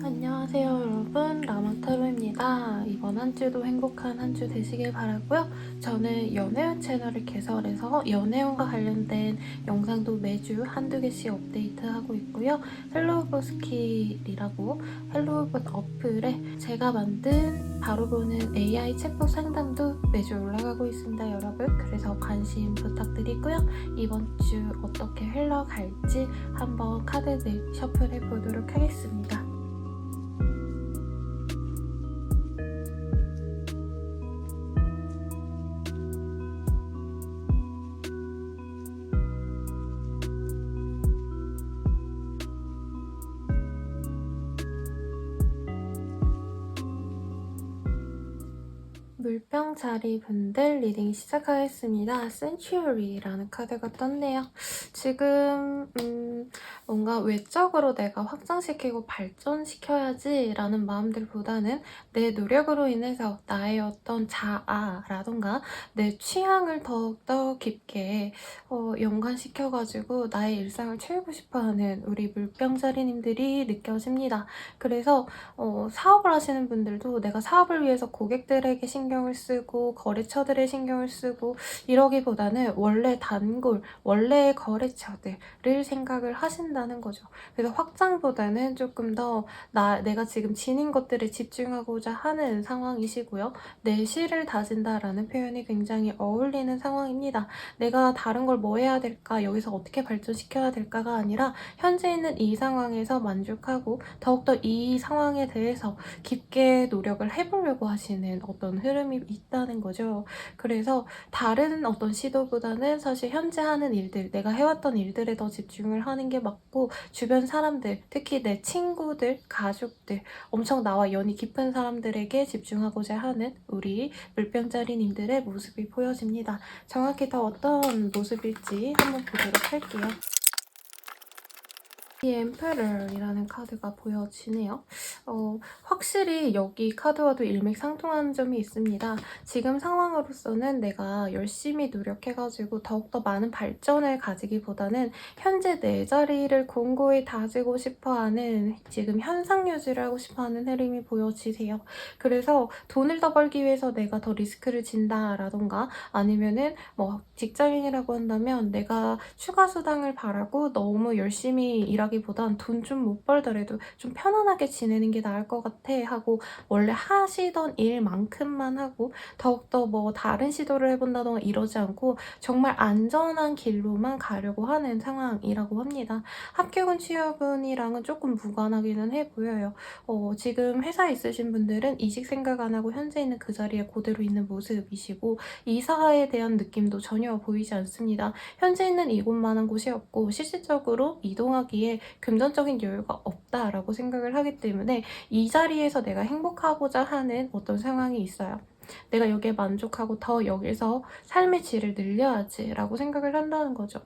안녕하세요 여러분, 라마타로입니다. 이번 한 주도 행복한 한 주 되시길 바라고요. 저는 연애운 채널을 개설해서 연애운과 관련된 영상도 매주 한두 개씩 업데이트하고 있고요. 헬로우버스킬이라고 헬로우버 어플에 제가 만든 바로 보는 AI 챗봇 상담도 매주 올라가고 있습니다 여러분. 그래서 관심 부탁드리고요. 이번 주 어떻게 흘러갈지 한번 카드들 셔플해 보도록 하겠습니다. 물병자리 분들 리딩 시작하겠습니다. 센츄어리라는 카드가 떴네요. 지금 뭔가 외적으로 내가 확장시키고 발전시켜야지 라는 마음들보다는 내 노력으로 인해서 나의 어떤 자아라던가 내 취향을 더욱더 깊게 연관시켜가지고 나의 일상을 채우고 싶어하는 우리 물병자리님들이 느껴집니다. 그래서 사업을 하시는 분들도 내가 사업을 위해서 고객들에게 신경을 쓰고 거래처들의 신경을 쓰고 이러기보다는 원래 단골, 원래의 거래처들을 생각을 하신다는 거죠. 그래서 확장보다는 조금 더 내가 지금 지닌 것들에 집중하고자 하는 상황이시고요. 내 실을 다진다라는 표현이 굉장히 어울리는 상황입니다. 내가 다른 걸 뭐 해야 될까, 여기서 어떻게 발전시켜야 될까가 아니라 현재 있는 이 상황에서 만족하고 더욱더 이 상황에 대해서 깊게 노력을 해보려고 하시는 어떤 흐름이 있다는 거죠. 그래서 다른 어떤 시도보다는 사실 현재 하는 일들, 내가 해왔던 일들에 더 집중을 하는 게 맞고, 주변 사람들, 특히 내 친구들, 가족들, 엄청 나와 연이 깊은 사람들에게 집중하고자 하는 우리 물병자리님들의 모습이 보여집니다. 정확히 더 어떤 모습일지 한번 보도록 할게요. 이 엠페러이라는 카드가 보여지네요. 확실히 여기 카드와도 일맥상통하는 점이 있습니다. 지금 상황으로서는 내가 열심히 노력해가지고 더욱더 많은 발전을 가지기보다는 현재 내 자리를 공고히 다지고 싶어하는, 지금 현상 유지를 하고 싶어하는 흐름이 보여지세요. 그래서 돈을 더 벌기 위해서 내가 더 리스크를 진다라던가, 아니면은 뭐 직장인이라고 한다면 내가 추가 수당을 바라고 너무 열심히 일하기보단 돈 좀 못 벌더라도 좀 편안하게 지내는 게 나을 것 같아 하고 원래 하시던 일만큼만 하고 더욱더 뭐 다른 시도를 해본다던가 이러지 않고 정말 안전한 길로만 가려고 하는 상황이라고 합니다. 합격은 취업운이랑은 조금 무관하기는 해 보여요. 지금 회사에 있으신 분들은 이직 생각 안 하고 현재 있는 그 자리에 그대로 있는 모습이시고, 이사에 대한 느낌도 전혀 보이지 않습니다. 현재 있는 이곳만한 곳이 없고 실질적으로 이동하기에 금전적인 여유가 없다라고 생각을 하기 때문에 이 자리에서 내가 행복하고자 하는 어떤 상황이 있어요. 내가 여기에 만족하고 더 여기서 삶의 질을 늘려야지 라고 생각을 한다는 거죠.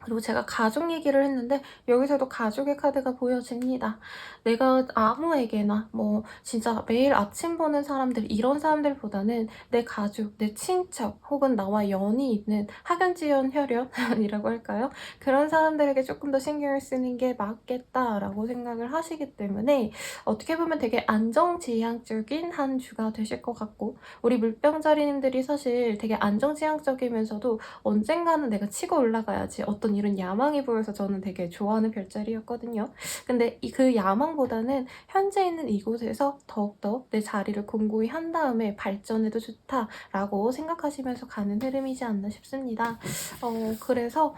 그리고 제가 가족 얘기를 했는데 여기서도 가족의 카드가 보여집니다. 내가 아무에게나 뭐 진짜 매일 아침 보는 사람들, 이런 사람들보다는 내 가족, 내 친척 혹은 나와 연이 있는 학연지연 혈연이라고 할까요? 그런 사람들에게 조금 더 신경을 쓰는 게 맞겠다라고 생각을 하시기 때문에 어떻게 보면 되게 안정지향적인 한 주가 되실 것 같고, 우리 물병자리님들이 사실 되게 안정지향적이면서도 언젠가는 내가 치고 올라가야지, 어떤 이런 야망이 보여서 저는 되게 좋아하는 별자리였거든요. 근데 그 야망보다는 현재 있는 이곳에서 더욱더 내 자리를 공고히 한 다음에 발전해도 좋다라고 생각하시면서 가는 흐름이지 않나 싶습니다. 그래서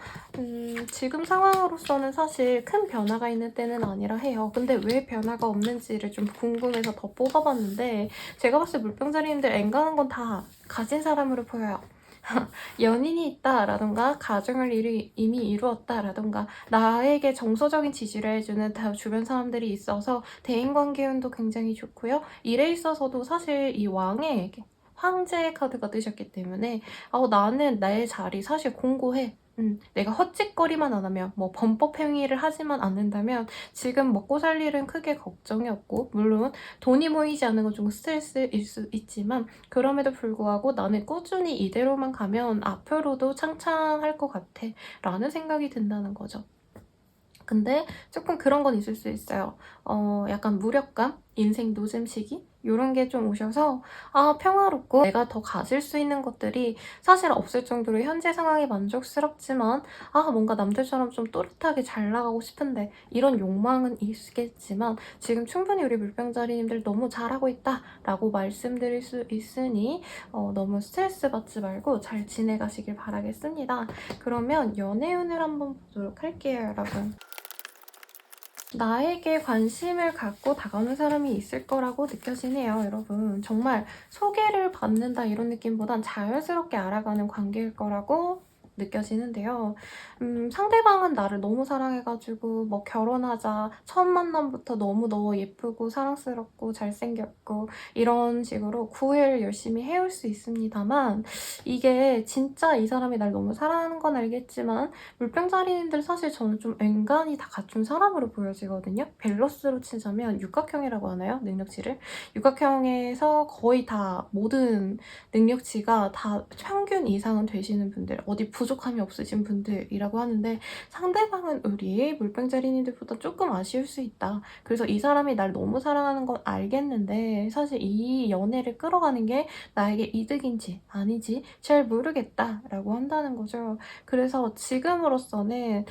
지금 상황으로서는 사실 큰 변화가 있는 때는 아니라 해요. 근데 왜 변화가 없는지를 좀 궁금해서 더 뽑아봤는데, 제가 봤을 때 물병자리님들 엔간한 건 다 가진 사람으로 보여요. 연인이 있다라던가 가정을 이미 이루었다라던가 나에게 정서적인 지지를 해주는 주변 사람들이 있어서 대인관계 운도 굉장히 좋고요. 일에 있어서도 사실 이 왕의 황제의 카드가 뜨셨기 때문에 나는 나의 자리 사실 공고해. 내가 헛짓거리만 안 하면, 뭐 범법 행위를 하지만 않는다면 지금 먹고 살 일은 크게 걱정이 없고, 물론 돈이 모이지 않는 건 좀 스트레스일 수 있지만 그럼에도 불구하고 나는 꾸준히 이대로만 가면 앞으로도 창창할 것 같아 라는 생각이 든다는 거죠. 근데 조금 그런 건 있을 수 있어요. 약간 무력감, 인생 노잼 시기 요런 게 좀 오셔서 평화롭고 내가 더 가질 수 있는 것들이 사실 없을 정도로 현재 상황이 만족스럽지만 뭔가 남들처럼 좀 또렷하게 잘 나가고 싶은데 이런 욕망은 있겠지만 지금 충분히 우리 물병자리님들 너무 잘하고 있다라고 말씀드릴 수 있으니 너무 스트레스 받지 말고 잘 지내가시길 바라겠습니다. 그러면 연애운을 한번 보도록 할게요, 여러분. 나에게 관심을 갖고 다가오는 사람이 있을 거라고 느껴지네요, 여러분. 정말 소개를 받는다 이런 느낌보단 자연스럽게 알아가는 관계일 거라고 느껴지는데요. 상대방은 나를 너무 사랑해가지고 뭐 결혼하자, 첫 만남부터 너무 너 예쁘고 사랑스럽고 잘생겼고 이런 식으로 구애를 열심히 해올 수 있습니다만 이게 진짜 이 사람이 날 너무 사랑하는 건 알겠지만 물병자리님들 사실 저는 좀 엔간히 다 갖춘 사람으로 보여지거든요. 밸런스로 치자면 육각형이라고 하나요? 능력치를? 육각형에서 거의 다 모든 능력치가 다 평균 이상은 되시는 분들, 어디 부족함이 없으신 분들이라고 하는데 상대방은 우리 물병자리님들보다 조금 아쉬울 수 있다. 그래서 이 사람이 날 너무 사랑하는 건 알겠는데 사실 이 연애를 끌어가는 게 나에게 이득인지 아니지 잘 모르겠다라고 한다는 거죠. 그래서 지금으로서는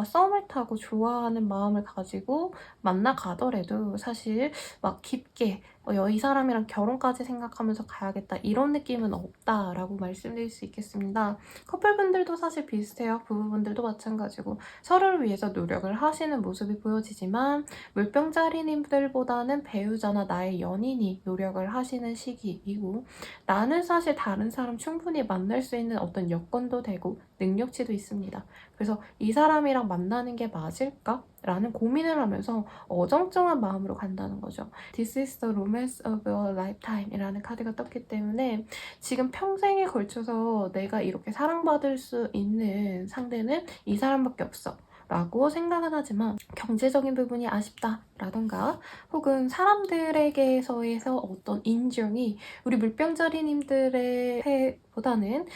썸을 타고 좋아하는 마음을 가지고 만나가더라도 사실 막 깊게 이 사람이랑 결혼까지 생각하면서 가야겠다 이런 느낌은 없다라고 말씀드릴 수 있겠습니다. 커플분들도 사실 비슷해요. 부부분들도 마찬가지고 서로를 위해서 노력을 하시는 모습이 보여지지만 물병자리님들보다는 배우자나 나의 연인이 노력을 하시는 시기이고 나는 사실 다른 사람 충분히 만날 수 있는 어떤 여건도 되고 능력치도 있습니다. 그래서 이 사람이랑 만나는 게 맞을까? 라는 고민을 하면서 어정쩡한 마음으로 간다는 거죠. This is the romance of a lifetime 이라는 카드가 떴기 때문에 지금 평생에 걸쳐서 내가 이렇게 사랑받을 수 있는 상대는 이 사람밖에 없어. 라고 생각은 하지만 경제적인 부분이 아쉽다라던가 혹은 사람들에게서의 어떤 인정이 우리 물병자리님들의 보다는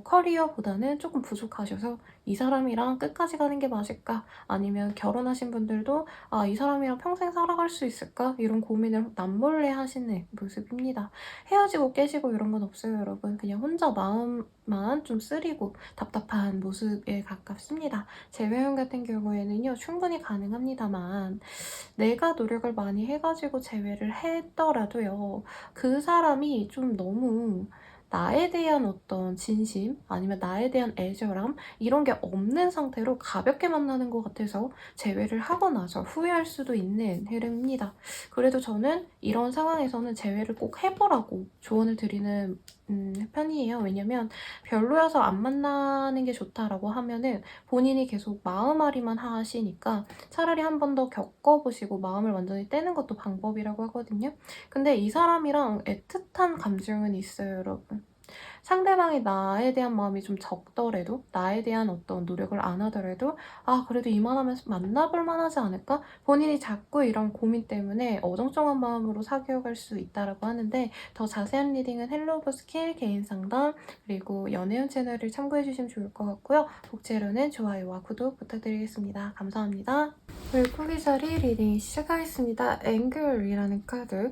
커리어보다는 조금 부족하셔서 이 사람이랑 끝까지 가는 게 맞을까? 아니면 결혼하신 분들도 이 사람이랑 평생 살아갈 수 있을까? 이런 고민을 남몰래 하시는 모습입니다. 헤어지고 깨지고 이런 건 없어요, 여러분. 그냥 혼자 마음만 좀 쓰리고 답답한 모습에 가깝습니다. 제 외형 같은 경우에는요, 충분히 가능합니다만 내가 노력을 많이 해가지고 제외를 했더라도요, 그 사람이 좀 너무 나에 대한 어떤 진심 아니면 나에 대한 애절함 이런 게 없는 상태로 가볍게 만나는 것 같아서 제외를 하고 나서 후회할 수도 있는 흐름입니다. 그래도 저는 이런 상황에서는 제외를 꼭 해보라고 조언을 드리는 편이에요. 왜냐면 별로여서 안 만나는 게 좋다라고 하면은 본인이 계속 마음앓이만 하시니까 차라리 한 번 더 겪어보시고 마음을 완전히 떼는 것도 방법이라고 하거든요. 근데 이 사람이랑 애틋한 감정은 있어요, 여러분. 상대방이 나에 대한 마음이 좀 적더라도 나에 대한 어떤 노력을 안 하더라도 그래도 이만하면 만나볼 만하지 않을까? 본인이 자꾸 이런 고민 때문에 어정쩡한 마음으로 사귀어갈 수 있다라고 하는데 더 자세한 리딩은 헬로우 스킬 개인 상담 그리고 연애운 채널을 참고해주시면 좋을 것 같고요. 복제로는 좋아요와 구독 부탁드리겠습니다. 감사합니다. 물고기 자리 리딩 시작하겠습니다. 앵글이라는 카드.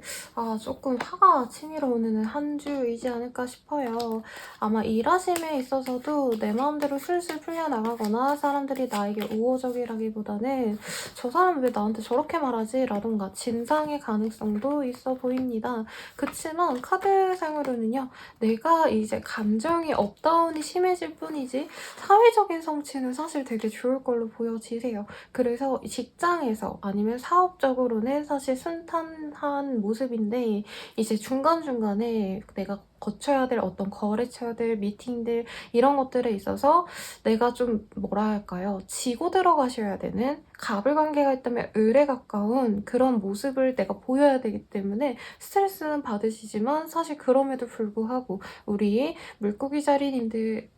조금 화가 치밀어 오는 한 주이지 않을까 싶어요. 아마 일하심에 있어서도 내 마음대로 술술 풀려나가거나 사람들이 나에게 우호적이라기보다는 저 사람 왜 나한테 저렇게 말하지? 라던가 진상의 가능성도 있어 보입니다. 그치만 카드상으로는요. 내가 이제 감정이 업다운이 심해질 뿐이지 사회적인 성취는 사실 되게 좋을 걸로 보여지세요. 그래서 직장에서 아니면 사업적으로는 사실 순탄한 모습인데 이제 중간중간에 내가 거쳐야 될 어떤 거래처들, 미팅들 이런 것들에 있어서 내가 좀 뭐라 할까요? 지고 들어가셔야 되는 갑을 관계가 있다면 을에 가까운 그런 모습을 내가 보여야 되기 때문에 스트레스는 받으시지만 사실 그럼에도 불구하고 우리 물고기 자리님들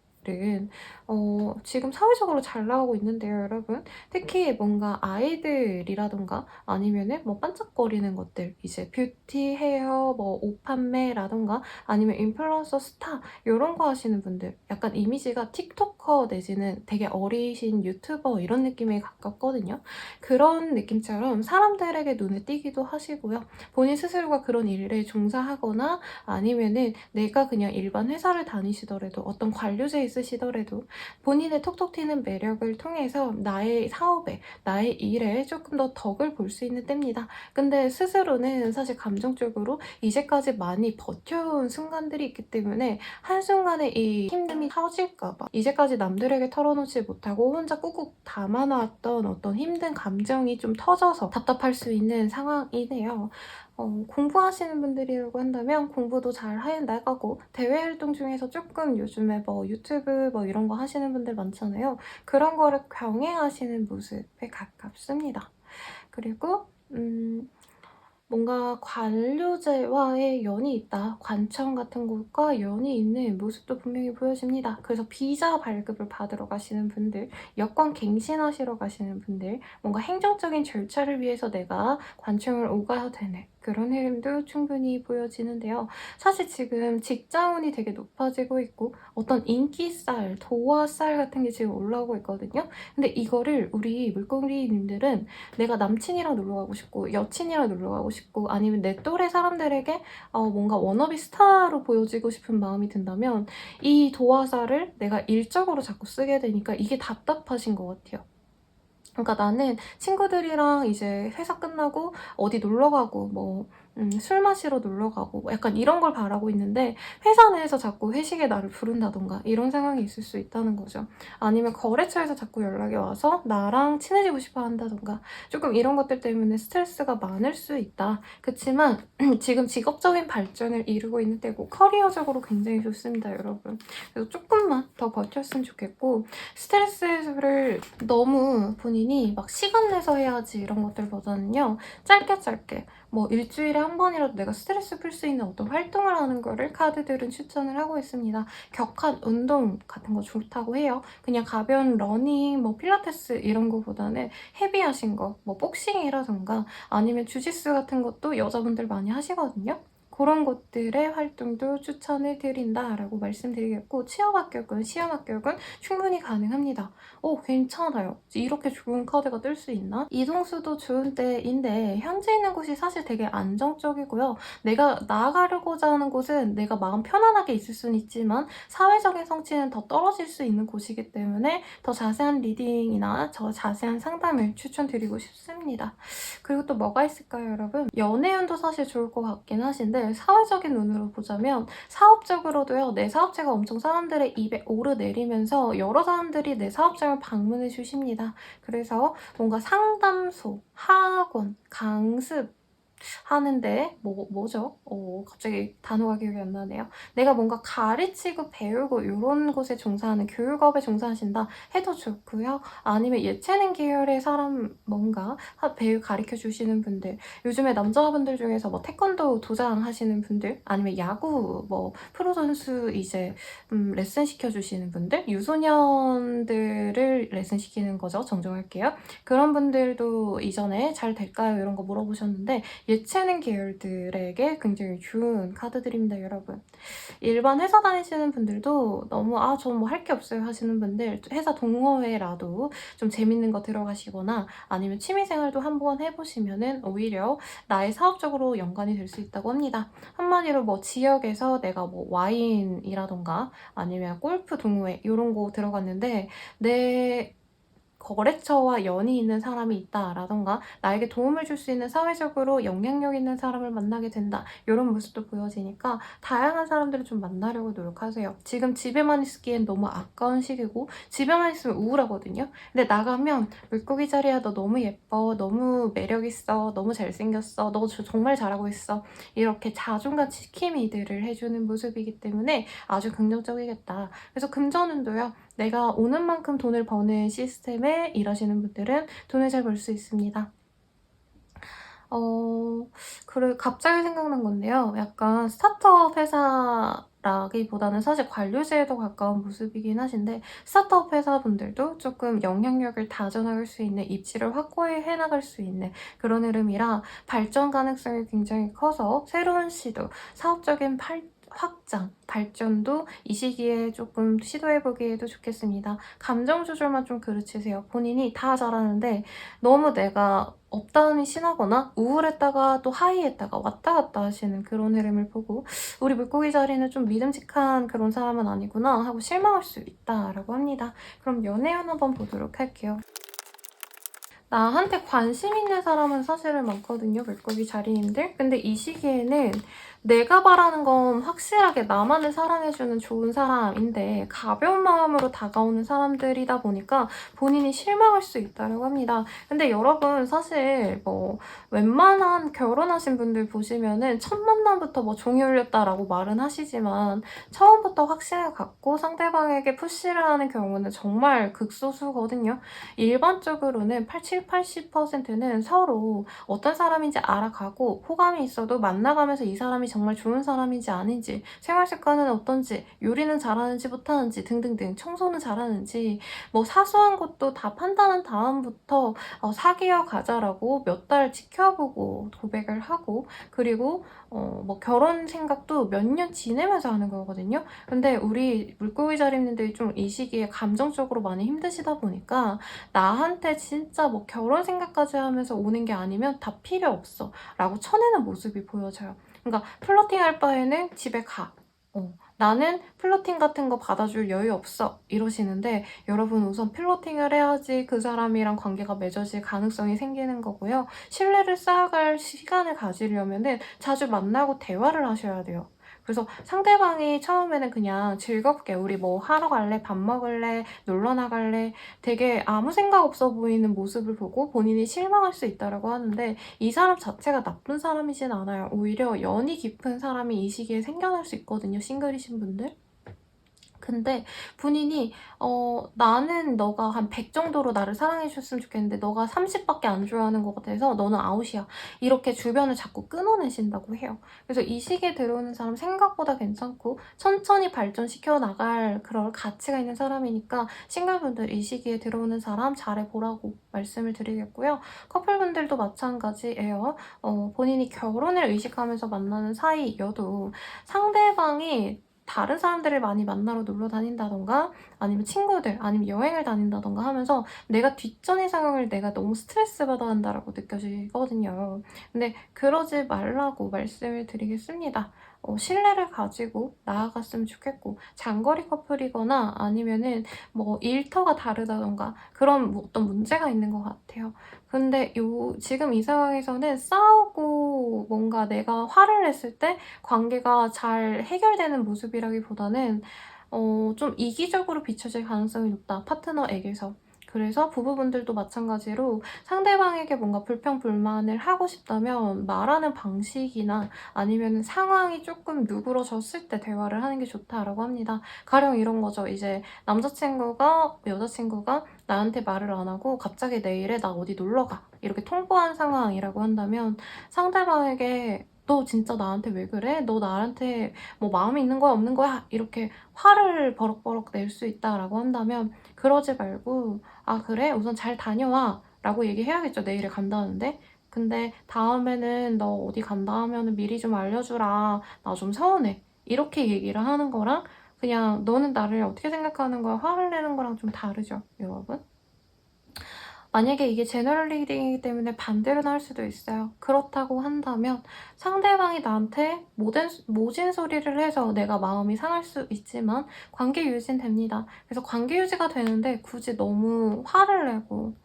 지금 사회적으로 잘 나오고 있는데요, 여러분. 특히 뭔가 아이들이라던가 아니면은 뭐 반짝거리는 것들, 이제 뷰티, 헤어, 뭐 옷 판매라던가 아니면 인플루언서 스타 요런 거 하시는 분들, 약간 이미지가 틱토커 내지는 되게 어리신 유튜버 이런 느낌에 가깝거든요. 그런 느낌처럼 사람들에게 눈에 띄기도 하시고요. 본인 스스로가 그런 일에 종사하거나 아니면은 내가 그냥 일반 회사를 다니시더라도 어떤 관료제 있으시더라도 본인의 톡톡 튀는 매력을 통해서 나의 사업에, 나의 일에 조금 더 덕을 볼 수 있는 때입니다. 근데 스스로는 사실 감정적으로 이제까지 많이 버텨온 순간들이 있기 때문에 한순간에 이 힘듦이 터질까봐 이제까지 남들에게 털어놓지 못하고 혼자 꾹꾹 담아놨던 어떤 힘든 감정이 좀 터져서 답답할 수 있는 상황이네요. 공부하시는 분들이라고 한다면 공부도 잘 해나가고 대외 활동 중에서 조금 요즘에 뭐 유튜브 뭐 이런 거 하시는 분들 많잖아요. 그런 거를 병행하시는 모습에 가깝습니다. 그리고 뭔가 관료제와의 연이 있다. 관청 같은 곳과 연이 있는 모습도 분명히 보여집니다. 그래서 비자 발급을 받으러 가시는 분들, 여권 갱신하시러 가시는 분들, 뭔가 행정적인 절차를 위해서 내가 관청을 오가야 되는 그런 흐름도 충분히 보여지는데요. 사실 지금 직장운이 되게 높아지고 있고 어떤 인기살, 도화살 같은 게 지금 올라오고 있거든요. 근데 이거를 우리 물고기님들은 내가 남친이랑 놀러 가고 싶고 여친이랑 놀러 가고 싶고 아니면 내 또래 사람들에게 뭔가 워너비 스타로 보여지고 싶은 마음이 든다면 이 도화살을 내가 일적으로 자꾸 쓰게 되니까 이게 답답하신 것 같아요. 그러니까 나는 친구들이랑 이제 회사 끝나고 어디 놀러 가고 술 마시러 놀러 가고 약간 이런 걸 바라고 있는데 회사 내에서 자꾸 회식에 나를 부른다던가 이런 상황이 있을 수 있다는 거죠. 아니면 거래처에서 자꾸 연락이 와서 나랑 친해지고 싶어 한다던가 조금 이런 것들 때문에 스트레스가 많을 수 있다. 그치만 지금 직업적인 발전을 이루고 있는 때고 커리어적으로 굉장히 좋습니다, 여러분. 그래서 조금만 더 버텼으면 좋겠고 스트레스를 너무 본인이 막 시간 내서 해야지 이런 것들보다는요. 짧게 뭐 일주일에 한 번이라도 내가 스트레스 풀 수 있는 어떤 활동을 하는 거를 카드들은 추천을 하고 있습니다. 격한 운동 같은 거 좋다고 해요. 그냥 가벼운 러닝, 뭐 필라테스 이런 거보다는 헤비하신 거, 뭐 복싱이라던가 아니면 주짓수 같은 것도 여자분들 많이 하시거든요. 그런 것들의 활동도 추천을 드린다라고 말씀드리겠고 취업 합격은, 시험 합격은 충분히 가능합니다. 괜찮아요. 이렇게 좋은 카드가 뜰 수 있나? 이동수도 좋은 때인데 현재 있는 곳이 사실 되게 안정적이고요. 내가 나아가려고자 하는 곳은 내가 마음 편안하게 있을 수는 있지만 사회적인 성취는 더 떨어질 수 있는 곳이기 때문에 더 자세한 리딩이나 더 자세한 상담을 추천드리고 싶습니다. 그리고 또 뭐가 있을까요, 여러분? 연애운도 사실 좋을 것 같긴 하신데 사회적인 눈으로 보자면 사업적으로도요. 내 사업체가 엄청 사람들의 입에 오르내리면서 여러 사람들이 내 사업장을 방문해 주십니다. 그래서 뭔가 상담소, 학원, 강습 하는데 뭐죠? 갑자기 단어가 기억이 안 나네요. 내가 뭔가 가르치고 배우고 이런 곳에 종사하는 교육업에 종사하신다 해도 좋고요. 아니면 예체능 계열의 사람 뭔가 배우 가르쳐 주시는 분들, 요즘에 남자분들 중에서 뭐 태권도 도장 하시는 분들, 아니면 야구 뭐 프로 선수 이제 레슨 시켜주시는 분들, 유소년들을 레슨 시키는 거죠. 정정할게요. 그런 분들도 이전에 잘 될까요? 이런 거 물어보셨는데 예체능 계열들에게 굉장히 좋은 카드들입니다, 여러분. 일반 회사 다니시는 분들도 너무 저 뭐 할 게 없어요 하시는 분들 회사 동호회라도 좀 재밌는 거 들어가시거나 아니면 취미생활도 한번 해보시면은 오히려 나의 사업적으로 연관이 될 수 있다고 합니다. 한마디로 뭐 지역에서 내가 뭐 와인이라던가 아니면 골프 동호회 이런 거 들어갔는데 내 거래처와 연이 있는 사람이 있다라던가 나에게 도움을 줄 수 있는 사회적으로 영향력 있는 사람을 만나게 된다 이런 모습도 보여지니까 다양한 사람들을 좀 만나려고 노력하세요. 지금 집에만 있기엔 너무 아까운 시기고 집에만 있으면 우울하거든요. 근데 나가면 물고기 자리야 너 너무 예뻐, 너무 매력 있어, 너무 잘생겼어, 너 정말 잘하고 있어 이렇게 자존감 지킴이들을 해주는 모습이기 때문에 아주 긍정적이겠다. 그래서 금전운도요. 내가 오는 만큼 돈을 버는 시스템에 일하시는 분들은 돈을 잘 벌 수 있습니다. 그래 갑자기 생각난 건데요. 약간 스타트업 회사라기보다는 사실 관료제에도 가까운 모습이긴 하신데 스타트업 회사분들도 조금 영향력을 다져나갈 수 있는 입지를 확고히 나갈 수 있는 그런 흐름이라 발전 가능성이 굉장히 커서 새로운 시도, 사업적인 확장, 발전도 이 시기에 조금 시도해보기에도 좋겠습니다. 감정 조절만 좀 그르치세요. 본인이 다 잘하는데 너무 내가 업다운이 심하거나 우울했다가 또 하이했다가 왔다 갔다 하시는 그런 흐름을 보고 우리 물고기 자리는 좀 믿음직한 그런 사람은 아니구나 하고 실망할 수 있다라고 합니다. 그럼 연애운 한번 보도록 할게요. 나한테 관심 있는 사람은 사실은 많거든요, 물고기 자리님들. 근데 이 시기에는 내가 바라는 건 확실하게 나만을 사랑해주는 좋은 사람인데 가벼운 마음으로 다가오는 사람들이다 보니까 본인이 실망할 수 있다고 합니다. 근데 여러분 사실 뭐 웬만한 결혼하신 분들 보시면은 첫 만남부터 뭐 종이 울렸다라고 말은 하시지만 처음부터 확신을 갖고 상대방에게 푸시를 하는 경우는 정말 극소수거든요. 일반적으로는 7, 80%는 서로 어떤 사람인지 알아가고 호감이 있어도 만나가면서 이 사람이 정말 좋은 사람인지 아닌지, 생활 습관은 어떤지, 요리는 잘하는지 못하는지 등등등, 청소는 잘하는지 뭐 사소한 것도 다 판단한 다음부터 사귀어 가자라고 몇 달 지켜보고 고백을 하고 그리고 뭐 결혼 생각도 몇 년 지내면서 하는 거거든요. 근데 우리 물고기 자리님들이 좀 이 시기에 감정적으로 많이 힘드시다 보니까 나한테 진짜 뭐 결혼 생각까지 하면서 오는 게 아니면 다 필요 없어 라고 쳐내는 모습이 보여져요. 그러니까 플러팅 할 바에는 집에 가. 나는 플러팅 같은 거 받아줄 여유 없어 이러시는데 여러분 우선 플러팅을 해야지 그 사람이랑 관계가 맺어질 가능성이 생기는 거고요. 신뢰를 쌓아갈 시간을 가지려면은 자주 만나고 대화를 하셔야 돼요. 그래서 상대방이 처음에는 그냥 즐겁게 우리 뭐 하러 갈래? 밥 먹을래? 놀러 나갈래? 되게 아무 생각 없어 보이는 모습을 보고 본인이 실망할 수 있다고 하는데 이 사람 자체가 나쁜 사람이진 않아요. 오히려 연이 깊은 사람이 이 시기에 생겨날 수 있거든요. 싱글이신 분들. 근데 본인이 나는 너가 한 100 정도로 나를 사랑해줬으면 좋겠는데 너가 30밖에 안 좋아하는 것 같아서 너는 아웃이야. 이렇게 주변을 자꾸 끊어내신다고 해요. 그래서 이 시기에 들어오는 사람 생각보다 괜찮고 천천히 발전시켜 나갈 그런 가치가 있는 사람이니까 싱글분들 이 시기에 들어오는 사람 잘해보라고 말씀을 드리겠고요. 커플분들도 마찬가지예요. 본인이 결혼을 의식하면서 만나는 사이여도 상대방이 다른 사람들을 많이 만나러 놀러 다닌다던가 아니면 친구들 아니면 여행을 다닌다던가 하면서 내가 뒷전의 상황을 내가 너무 스트레스 받아 한다라고 느껴지거든요. 근데 그러지 말라고 말씀을 드리겠습니다. 신뢰를 가지고 나아갔으면 좋겠고 장거리 커플이거나 아니면은 뭐 일터가 다르다던가 그런 뭐 어떤 문제가 있는 것 같아요. 근데 지금 이 상황에서는 싸우고 뭔가 내가 화를 냈을 때 관계가 잘 해결되는 모습이라기보다는 좀 이기적으로 비춰질 가능성이 높다. 파트너에게서. 그래서 부부분들도 마찬가지로 상대방에게 뭔가 불평불만을 하고 싶다면 말하는 방식이나 아니면 상황이 조금 누그러졌을 때 대화를 하는 게 좋다라고 합니다. 가령 이런 거죠. 이제 남자친구가 여자친구가 나한테 말을 안 하고 갑자기 내일에 나 어디 놀러 가 이렇게 통보한 상황이라고 한다면 상대방에게 너 진짜 나한테 왜 그래? 너 나한테 뭐 마음이 있는 거야 없는 거야? 이렇게 화를 버럭버럭 낼 수 있다라고 한다면 그러지 말고 아 그래? 우선 잘 다녀와 라고 얘기해야겠죠. 내일에 간다는데. 근데 다음에는 너 어디 간다 하면은 미리 좀 알려주라. 나 좀 서운해. 이렇게 얘기를 하는 거랑 그냥 너는 나를 어떻게 생각하는 거야? 화를 내는 거랑 좀 다르죠, 여러분? 만약에 이게 제너럴 리딩이기 때문에 반대로 나올 수도 있어요. 그렇다고 한다면 상대방이 나한테 모진 소리를 해서 내가 마음이 상할 수 있지만 관계 유지는 됩니다. 그래서 관계 유지가 되는데 굳이 너무 화를 내고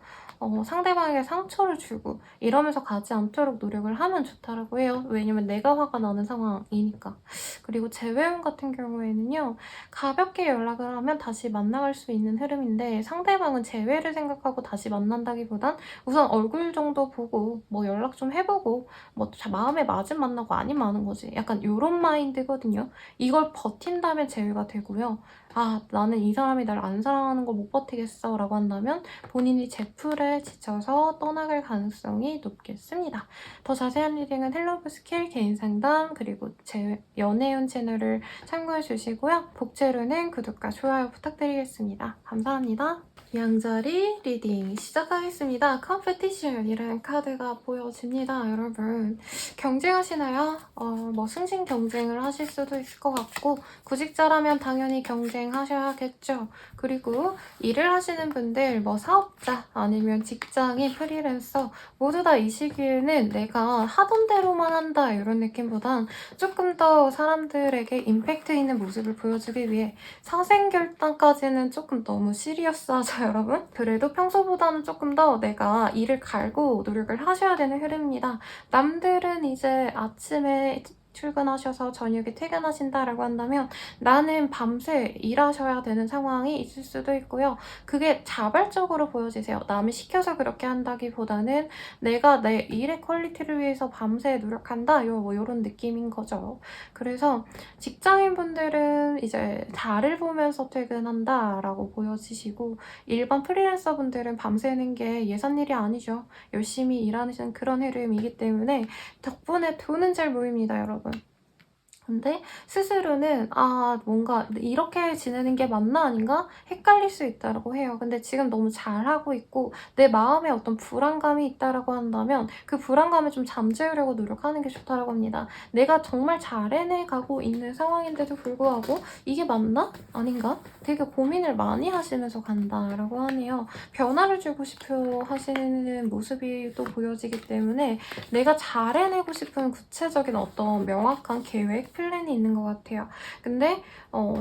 상대방에게 상처를 주고 이러면서 가지 않도록 노력을 하면 좋다고 해요. 왜냐면 내가 화가 나는 상황이니까. 그리고 재회원 같은 경우에는요. 가볍게 연락을 하면 다시 만나갈 수 있는 흐름인데 상대방은 재회를 생각하고 다시 만난다기보단 우선 얼굴 정도 보고 뭐 연락 좀 해보고 뭐 마음에 맞은 만나고 아닌 마는 거지. 약간 이런 마인드거든요. 이걸 버틴다면 재회가 되고요. 아 나는 이 사람이 날 안 사랑하는 걸 못 버티겠어 라고 한다면 본인이 제풀에 슬슬 지쳐서 떠나갈 가능성이 높겠습니다. 더 자세한 리딩은 헬로브 스킬 개인 상담 그리고 제 연애운 채널을 참고해 주시고요. 복제로는 구독과 좋아요 부탁드리겠습니다. 감사합니다. 양자리 리딩 시작하겠습니다. 컴페티션이라는 카드가 보여집니다, 여러분. 경쟁하시나요? 뭐 승진 경쟁을 하실 수도 있을 것 같고 구직자라면 당연히 경쟁하셔야겠죠. 그리고 일을 하시는 분들, 뭐 사업자 아니면 직장인, 프리랜서 모두 다 이 시기에는 내가 하던 대로만 한다 이런 느낌보단 조금 더 사람들에게 임팩트 있는 모습을 보여주기 위해 사생결단까지는 조금 너무 시리어스하죠, 여러분? 그래도 평소보다는 조금 더 내가 일을 갈고 노력을 하셔야 되는 흐름입니다. 남들은 이제 아침에 출근하셔서 저녁에 퇴근하신다라고 한다면 나는 밤새 일하셔야 되는 상황이 있을 수도 있고요. 그게 자발적으로 보여지세요. 남이 시켜서 그렇게 한다기보다는 내가 내 일의 퀄리티를 위해서 밤새 노력한다 뭐 이런 느낌인 거죠. 그래서 직장인분들은 이제 달을 보면서 퇴근한다라고 보여지시고 일반 프리랜서 분들은 밤새는 게 예산일이 아니죠. 열심히 일하는 그런 흐름이기 때문에 덕분에 돈은 잘 모입니다, 여러분. 근데 스스로는 뭔가 이렇게 지내는 게 맞나 아닌가 헷갈릴 수 있다고 해요. 근데 지금 너무 잘하고 있고 내 마음에 어떤 불안감이 있다고 한다면 그 불안감을 좀 잠재우려고 노력하는 게 좋다고 합니다. 내가 정말 잘 해내가고 있는 상황인데도 불구하고 이게 맞나? 아닌가? 되게 고민을 많이 하시면서 간다라고 하네요. 변화를 주고 싶어 하시는 모습이 또 보여지기 때문에 내가 잘 해내고 싶은 구체적인 어떤 명확한 계획, 플랜이 있는 것 같아요. 근데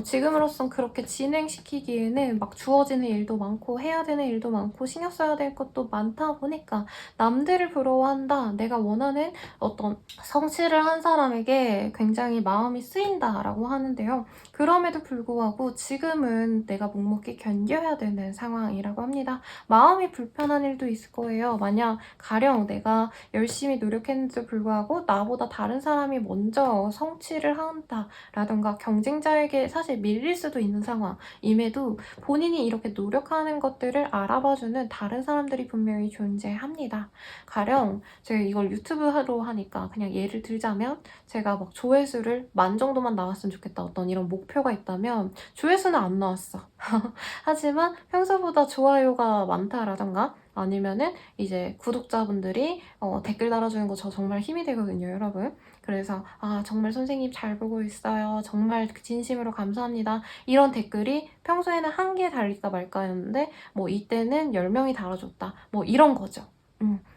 지금으로선 그렇게 진행시키기에는 막 주어지는 일도 많고 해야 되는 일도 많고 신경 써야 될 것도 많다 보니까 남들을 부러워한다, 내가 원하는 어떤 성취를 한 사람에게 굉장히 마음이 쓰인다라고 하는데요. 그럼에도 불구하고 지금은 내가 묵묵히 견뎌야 되는 상황이라고 합니다. 마음이 불편한 일도 있을 거예요. 만약 가령 내가 열심히 노력했는데도 불구하고 나보다 다른 사람이 먼저 성취를 한다라던가 경쟁자에게 사실 밀릴 수도 있는 상황임에도 본인이 이렇게 노력하는 것들을 알아봐주는 다른 사람들이 분명히 존재합니다. 가령 제가 이걸 유튜브로 하니까 그냥 예를 들자면 제가 막 조회수를 10,000 정도만 나왔으면 좋겠다 어떤 이런 목표가 있다면 조회수는 안 나왔어. 하지만 평소보다 좋아요가 많다라던가 아니면은 이제 구독자분들이 댓글 달아주는 거 저 정말 힘이 되거든요, 여러분. 그래서 정말 선생님 잘 보고 있어요. 정말 진심으로 감사합니다. 이런 댓글이 평소에는 1개 달릴까 말까였는데 뭐 이때는 10명이 달아줬다. 뭐 이런 거죠.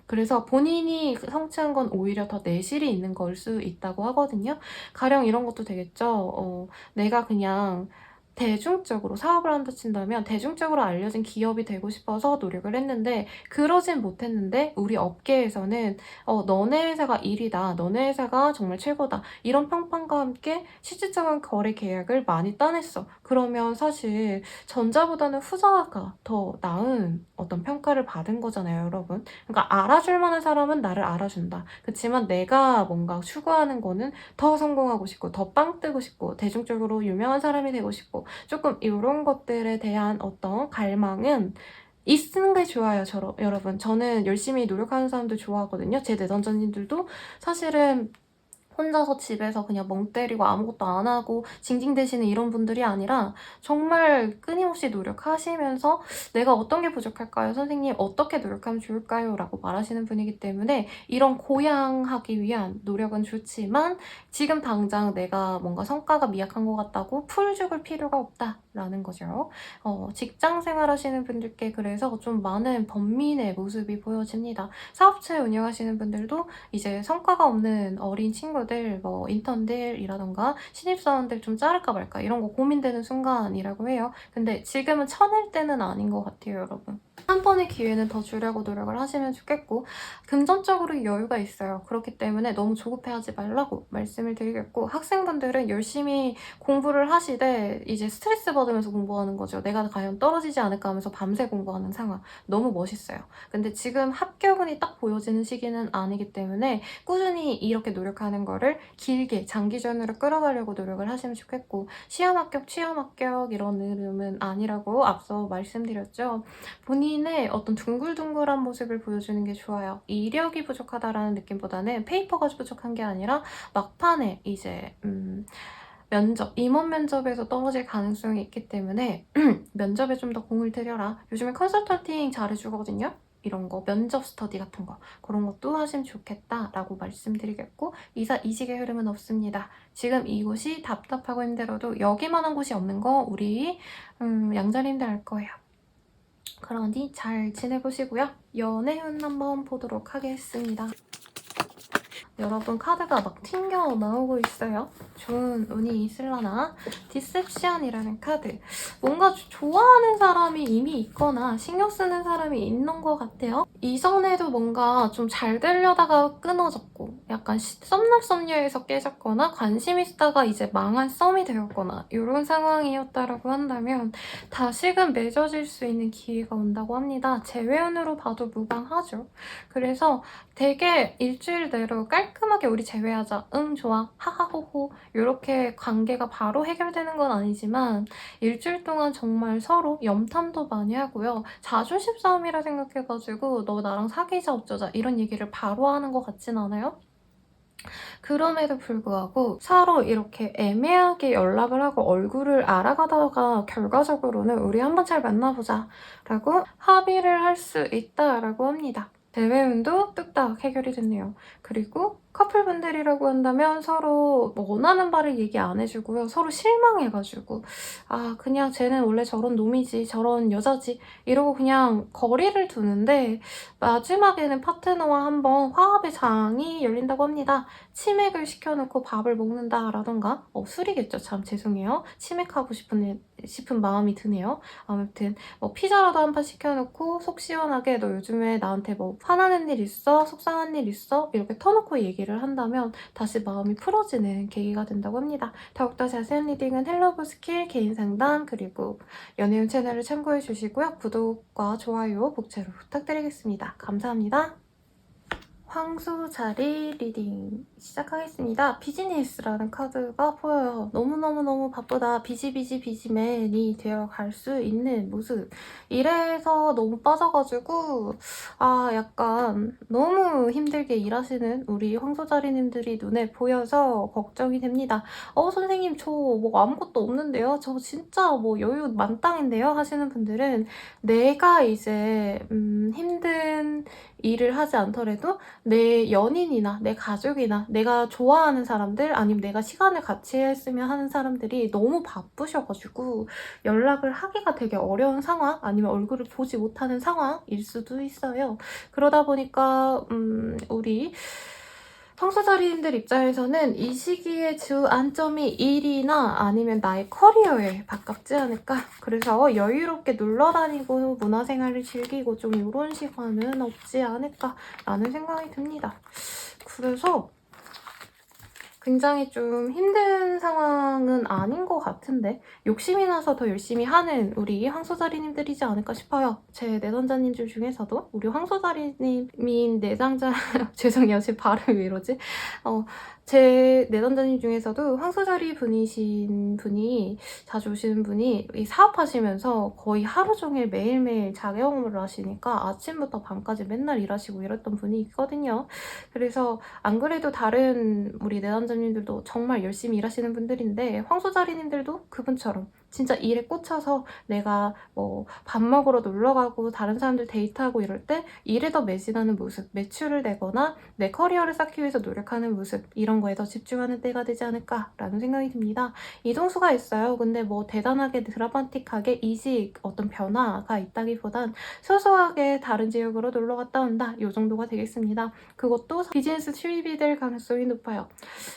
그래서 본인이 성취한 건 오히려 더 내실이 있는 걸 수 있다고 하거든요. 가령 이런 것도 되겠죠. 내가 그냥 대중적으로 사업을 한다 친다면 대중적으로 알려진 기업이 되고 싶어서 노력을 했는데 그러진 못했는데 우리 업계에서는 너네 회사가 1위다, 너네 회사가 정말 최고다 이런 평판과 함께 실질적인 거래 계약을 많이 따냈어. 그러면 사실 전자보다는 후자가 더 나은 어떤 평가를 받은 거잖아요, 여러분. 그러니까 알아줄 만한 사람은 나를 알아준다. 그렇지만 내가 뭔가 추구하는 거는 더 성공하고 싶고 더 빵 뜨고 싶고 대중적으로 유명한 사람이 되고 싶고 조금 이런 것들에 대한 어떤 갈망은 있는 게 좋아요, 여러분. 저는 열심히 노력하는 사람들 좋아하거든요. 제 내던전님들도 사실은 혼자서 집에서 그냥 멍 때리고 아무것도 안 하고 징징대시는 이런 분들이 아니라 정말 끊임없이 노력하시면서 내가 어떤 게 부족할까요? 선생님 어떻게 노력하면 좋을까요? 라고 말하시는 분이기 때문에 이런 고양하기 위한 노력은 좋지만 지금 당장 내가 뭔가 성과가 미약한 것 같다고 풀 죽을 필요가 없다라는 거죠. 직장 생활하시는 분들께 그래서 좀 많은 번민의 모습이 보여집니다. 사업체 운영하시는 분들도 이제 성과가 없는 어린 친구들, 뭐 인턴들이라던가 신입사원들 좀 자를까 말까 이런 거 고민되는 순간이라고 해요. 근데 지금은 쳐낼 때는 아닌 것 같아요, 여러분. 한 번의 기회는 더 주려고 노력을 하시면 좋겠고 금전적으로 여유가 있어요. 그렇기 때문에 너무 조급해하지 말라고 말씀을 드리겠고 학생분들은 열심히 공부를 하시되 이제 스트레스 받으면서 공부하는 거죠. 내가 과연 떨어지지 않을까 하면서 밤새 공부하는 상황. 너무 멋있어요. 근데 지금 합격운이 딱 보여지는 시기는 아니기 때문에 꾸준히 이렇게 노력하는 거를 길게 장기전으로 끌어가려고 노력을 하시면 좋겠고 시험 합격, 취업 합격 이런 흐름은 아니라고 앞서 말씀드렸죠. 본인 본인의 어떤 둥글둥글한 모습을 보여주는 게 좋아요. 이력이 부족하다라는 느낌보다는 페이퍼가 부족한 게 아니라 막판에 이제 면접, 임원 면접에서 떨어질 가능성이 있기 때문에 면접에 좀 더 공을 들여라. 요즘에 컨설턴팅 잘해주거든요. 이런 거, 면접 스터디 같은 거, 그런 것도 하시면 좋겠다라고 말씀드리겠고, 이사 이직의 흐름은 없습니다. 지금 이곳이 답답하고 힘들어도 여기만한 곳이 없는 거 우리 양자님들 알 거예요. 그러니 잘 지내보시고요. 연애운 한번 보도록 하겠습니다. 여러분, 카드가 막 튕겨 나오고 있어요. 좋은 운이 있을라나? 디셉션이라는 카드. 뭔가 좋아하는 사람이 이미 있거나 신경 쓰는 사람이 있는 것 같아요. 이전에도 뭔가 좀 잘 되려다가 끊어졌고 약간 썸남썸녀에서 깨졌거나 관심 있다가 이제 망한 썸이 되었거나 이런 상황이었다라고 한다면 다시금 맺어질 수 있는 기회가 온다고 합니다. 재회운으로 봐도 무방하죠. 그래서 되게 일주일 내로 깔끔하게 우리 재회하자, 응 좋아, 하하호호 이렇게 관계가 바로 해결되는 건 아니지만 일주일 동안 정말 서로 염탐도 많이 하고요. 자존심 싸움이라 생각해가지고 너 나랑 사귀자 어쩌자 이런 얘기를 바로 하는 것 같진 않아요? 그럼에도 불구하고 서로 이렇게 애매하게 연락을 하고 얼굴을 알아가다가 결과적으로는 우리 한번 잘 만나보자 라고 합의를 할 수 있다라고 합니다. 대외운도 뚝딱 해결이 됐네요. 그리고 커플분들이라고 한다면 서로 뭐 원하는 바를 얘기 안 해주고요. 서로 실망해가지고 아 그냥 쟤는 원래 저런 놈이지 저런 여자지 이러고 그냥 거리를 두는데 마지막에는 파트너와 한번 화합의 장이 열린다고 합니다. 치맥을 시켜놓고 밥을 먹는다라던가 술이겠죠. 참 죄송해요. 치맥하고 싶은 마음이 드네요. 아무튼 뭐 피자라도 한 판 시켜놓고 속 시원하게 너 요즘에 나한테 뭐 화나는 일 있어? 속상한 일 있어? 이렇게 터놓고 얘기를 한다면 다시 마음이 풀어지는 계기가 된다고 합니다. 더욱더 자세한 리딩은 헬로브 스킬 개인 상담 그리고 연애운 채널을 참고해 주시고요. 구독과 좋아요 복채로 부탁드리겠습니다. 감사합니다. 황소자리 리딩 시작하겠습니다. 비즈니스라는 카드가 보여요. 너무너무너무 바쁘다. 비지비지비지맨이 되어갈 수 있는 모습. 일해서 너무 빠져가지고 약간 너무 힘들게 일하시는 우리 황소자리님들이 눈에 보여서 걱정이 됩니다. 선생님 저 뭐 아무것도 없는데요? 저 진짜 뭐 여유 만땅인데요? 하시는 분들은 내가 이제 힘든 일을 하지 않더라도 내 연인이나 내 가족이나 내가 좋아하는 사람들 아니면 내가 시간을 같이 했으면 하는 사람들이 너무 바쁘셔가지고 연락을 하기가 되게 어려운 상황 아니면 얼굴을 보지 못하는 상황일 수도 있어요. 그러다 보니까 우리 황소자리님들 입장에서는 이 시기의 주안점이 일이나 아니면 나의 커리어에 가깝지 않을까? 그래서 여유롭게 놀러다니고 문화생활을 즐기고 좀 이런 시간은 없지 않을까라는 생각이 듭니다. 그래서 굉장히 좀 힘든 상황은 아닌 것 같은데 욕심이 나서 더 열심히 하는 우리 황소자리님들이지 않을까 싶어요. 제 내담자님들 중에서도 우리 황소자리님인 내담자 죄송해요. 제 발음이 왜 이러지? 제 내담자님 중에서도 황소자리 분이신 분이 자주 오시는 분이 이 사업하시면서 거의 하루 종일 매일매일 자경험을 하시니까 아침부터 밤까지 맨날 일하시고 이랬던 분이 있거든요. 그래서 안 그래도 다른 우리 내담자님들도 정말 열심히 일하시는 분들인데 황소자리님들도 그분처럼 진짜 일에 꽂혀서 내가 뭐 밥 먹으러 놀러 가고 다른 사람들 데이트하고 이럴 때 일에 더 매진하는 모습, 매출을 내거나 내 커리어를 쌓기 위해서 노력하는 모습 이런 거에 더 집중하는 때가 되지 않을까라는 생각이 듭니다. 이동수가 있어요. 근데 뭐 대단하게 드라마틱하게 이직 어떤 변화가 있다기보단 소소하게 다른 지역으로 놀러 갔다 온다 이 정도가 되겠습니다. 그것도 비즈니스 수입이 될 가능성이 높아요.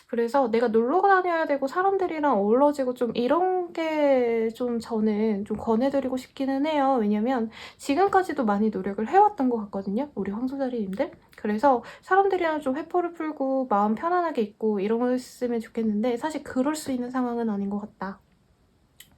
그래서 내가 놀러 다녀야 되고 사람들이랑 어우러지고 좀 이런 게 좀 저는 좀 권해드리고 싶기는 해요. 왜냐면 지금까지도 많이 노력을 해왔던 것 같거든요. 우리 황소자리님들. 그래서 사람들이랑 좀 회포를 풀고 마음 편안하게 있고 이런 거 했으면 좋겠는데 사실 그럴 수 있는 상황은 아닌 것 같다.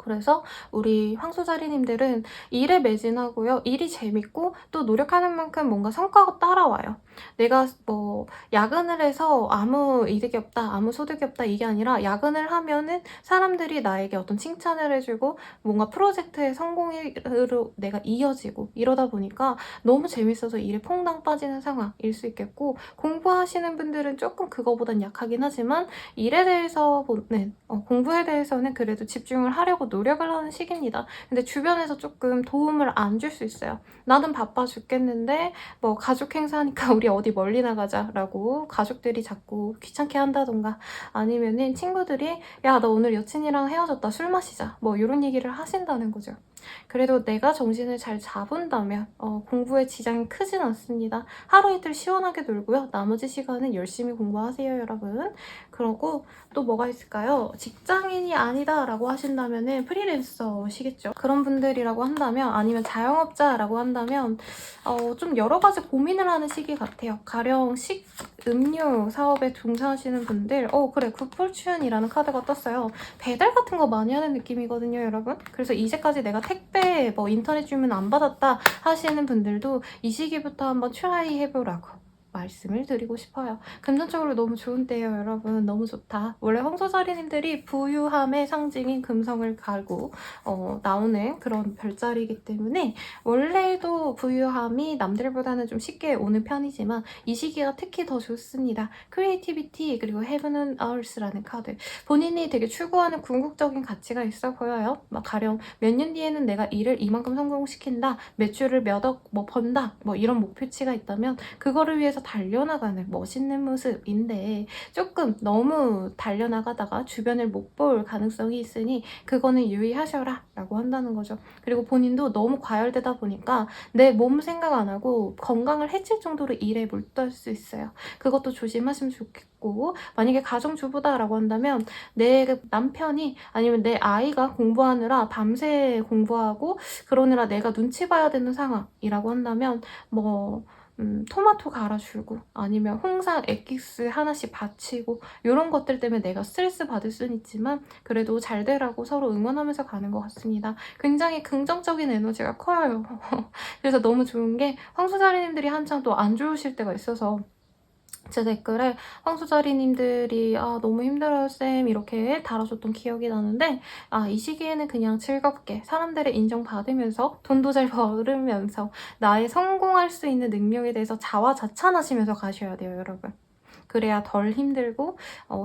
그래서 우리 황소자리님들은 일에 매진하고요. 일이 재밌고 또 노력하는 만큼 뭔가 성과가 따라와요. 내가 뭐 야근을 해서 아무 이득이 없다, 아무 소득이 없다 이게 아니라 야근을 하면은 사람들이 나에게 어떤 칭찬을 해주고 뭔가 프로젝트의 성공으로 내가 이어지고 이러다 보니까 너무 재밌어서 일에 퐁당 빠지는 상황일 수 있겠고, 공부하시는 분들은 조금 그거보단 약하긴 하지만 일에 대해서는 공부에 대해서는 그래도 집중을 하려고 노력을 하는 시기입니다. 근데 주변에서 조금 도움을 안 줄 수 있어요. 나는 바빠 죽겠는데 뭐 가족 행사하니까 우리 어디 멀리 나가자라고 가족들이 자꾸 귀찮게 한다던가, 아니면은 친구들이 야 너 오늘 여친이랑 헤어졌다 술 마시자 뭐 이런 얘기를 하신다는 거죠. 그래도 내가 정신을 잘 잡은다면 공부에 지장이 크진 않습니다. 하루 이틀 시원하게 놀고요. 나머지 시간은 열심히 공부하세요, 여러분. 그러고 또 뭐가 있을까요? 직장인이 아니다 라고 하신다면 프리랜서시겠죠. 그런 분들이라고 한다면, 아니면 자영업자라고 한다면 좀 여러 가지 고민을 하는 시기 같아요. 가령 음료 사업에 종사하시는 분들, 그래, 굿폴춘이라는 카드가 떴어요. 배달 같은 거 많이 하는 느낌이거든요, 여러분. 그래서 이제까지 내가 택배 뭐 인터넷 주문 안 받았다 하시는 분들도 이 시기부터 한번 트라이 해보라고 말씀을 드리고 싶어요. 금전적으로 너무 좋은 때예요, 여러분. 너무 좋다. 원래 황소자리님들이 부유함의 상징인 금성을 갈고 나오는 그런 별자리이기 때문에 원래도 부유함이 남들보다는 좀 쉽게 오는 편이지만 이 시기가 특히 더 좋습니다. 크리에이티비티 그리고 Heaven and Earth라는 카드. 본인이 되게 추구하는 궁극적인 가치가 있어 보여요. 막 가령 몇 년 뒤에는 내가 일을 이만큼 성공시킨다, 매출을 몇 억 뭐 번다, 뭐 이런 목표치가 있다면 그거를 위해서 달려나가는 멋있는 모습인데, 조금 너무 달려나가다가 주변을 못 볼 가능성이 있으니 그거는 유의하셔라 라고 한다는 거죠. 그리고 본인도 너무 과열되다 보니까 내 몸 생각 안 하고 건강을 해칠 정도로 일에 몰두할 수 있어요. 그것도 조심하시면 좋겠고, 만약에 가정주부다라고 한다면 내 남편이 아니면 내 아이가 공부하느라 밤새 공부하고 그러느라 내가 눈치 봐야 되는 상황이라고 한다면 토마토 갈아주고 아니면 홍삼 엑기스 하나씩 바치고 이런 것들 때문에 내가 스트레스 받을 수는 있지만 그래도 잘 되라고 서로 응원하면서 가는 것 같습니다. 굉장히 긍정적인 에너지가 커요. 그래서 너무 좋은 게 황소자리님들이 한창 또 안 좋으실 때가 있어서 제 댓글에 황소자리님들이 너무 힘들어요 쌤 이렇게 달아줬던 기억이 나는데, 이 시기에는 그냥 즐겁게 사람들의 인정받으면서 돈도 잘 벌으면서 나의 성공할 수 있는 능력에 대해서 자화자찬하시면서 가셔야 돼요, 여러분. 그래야 덜 힘들고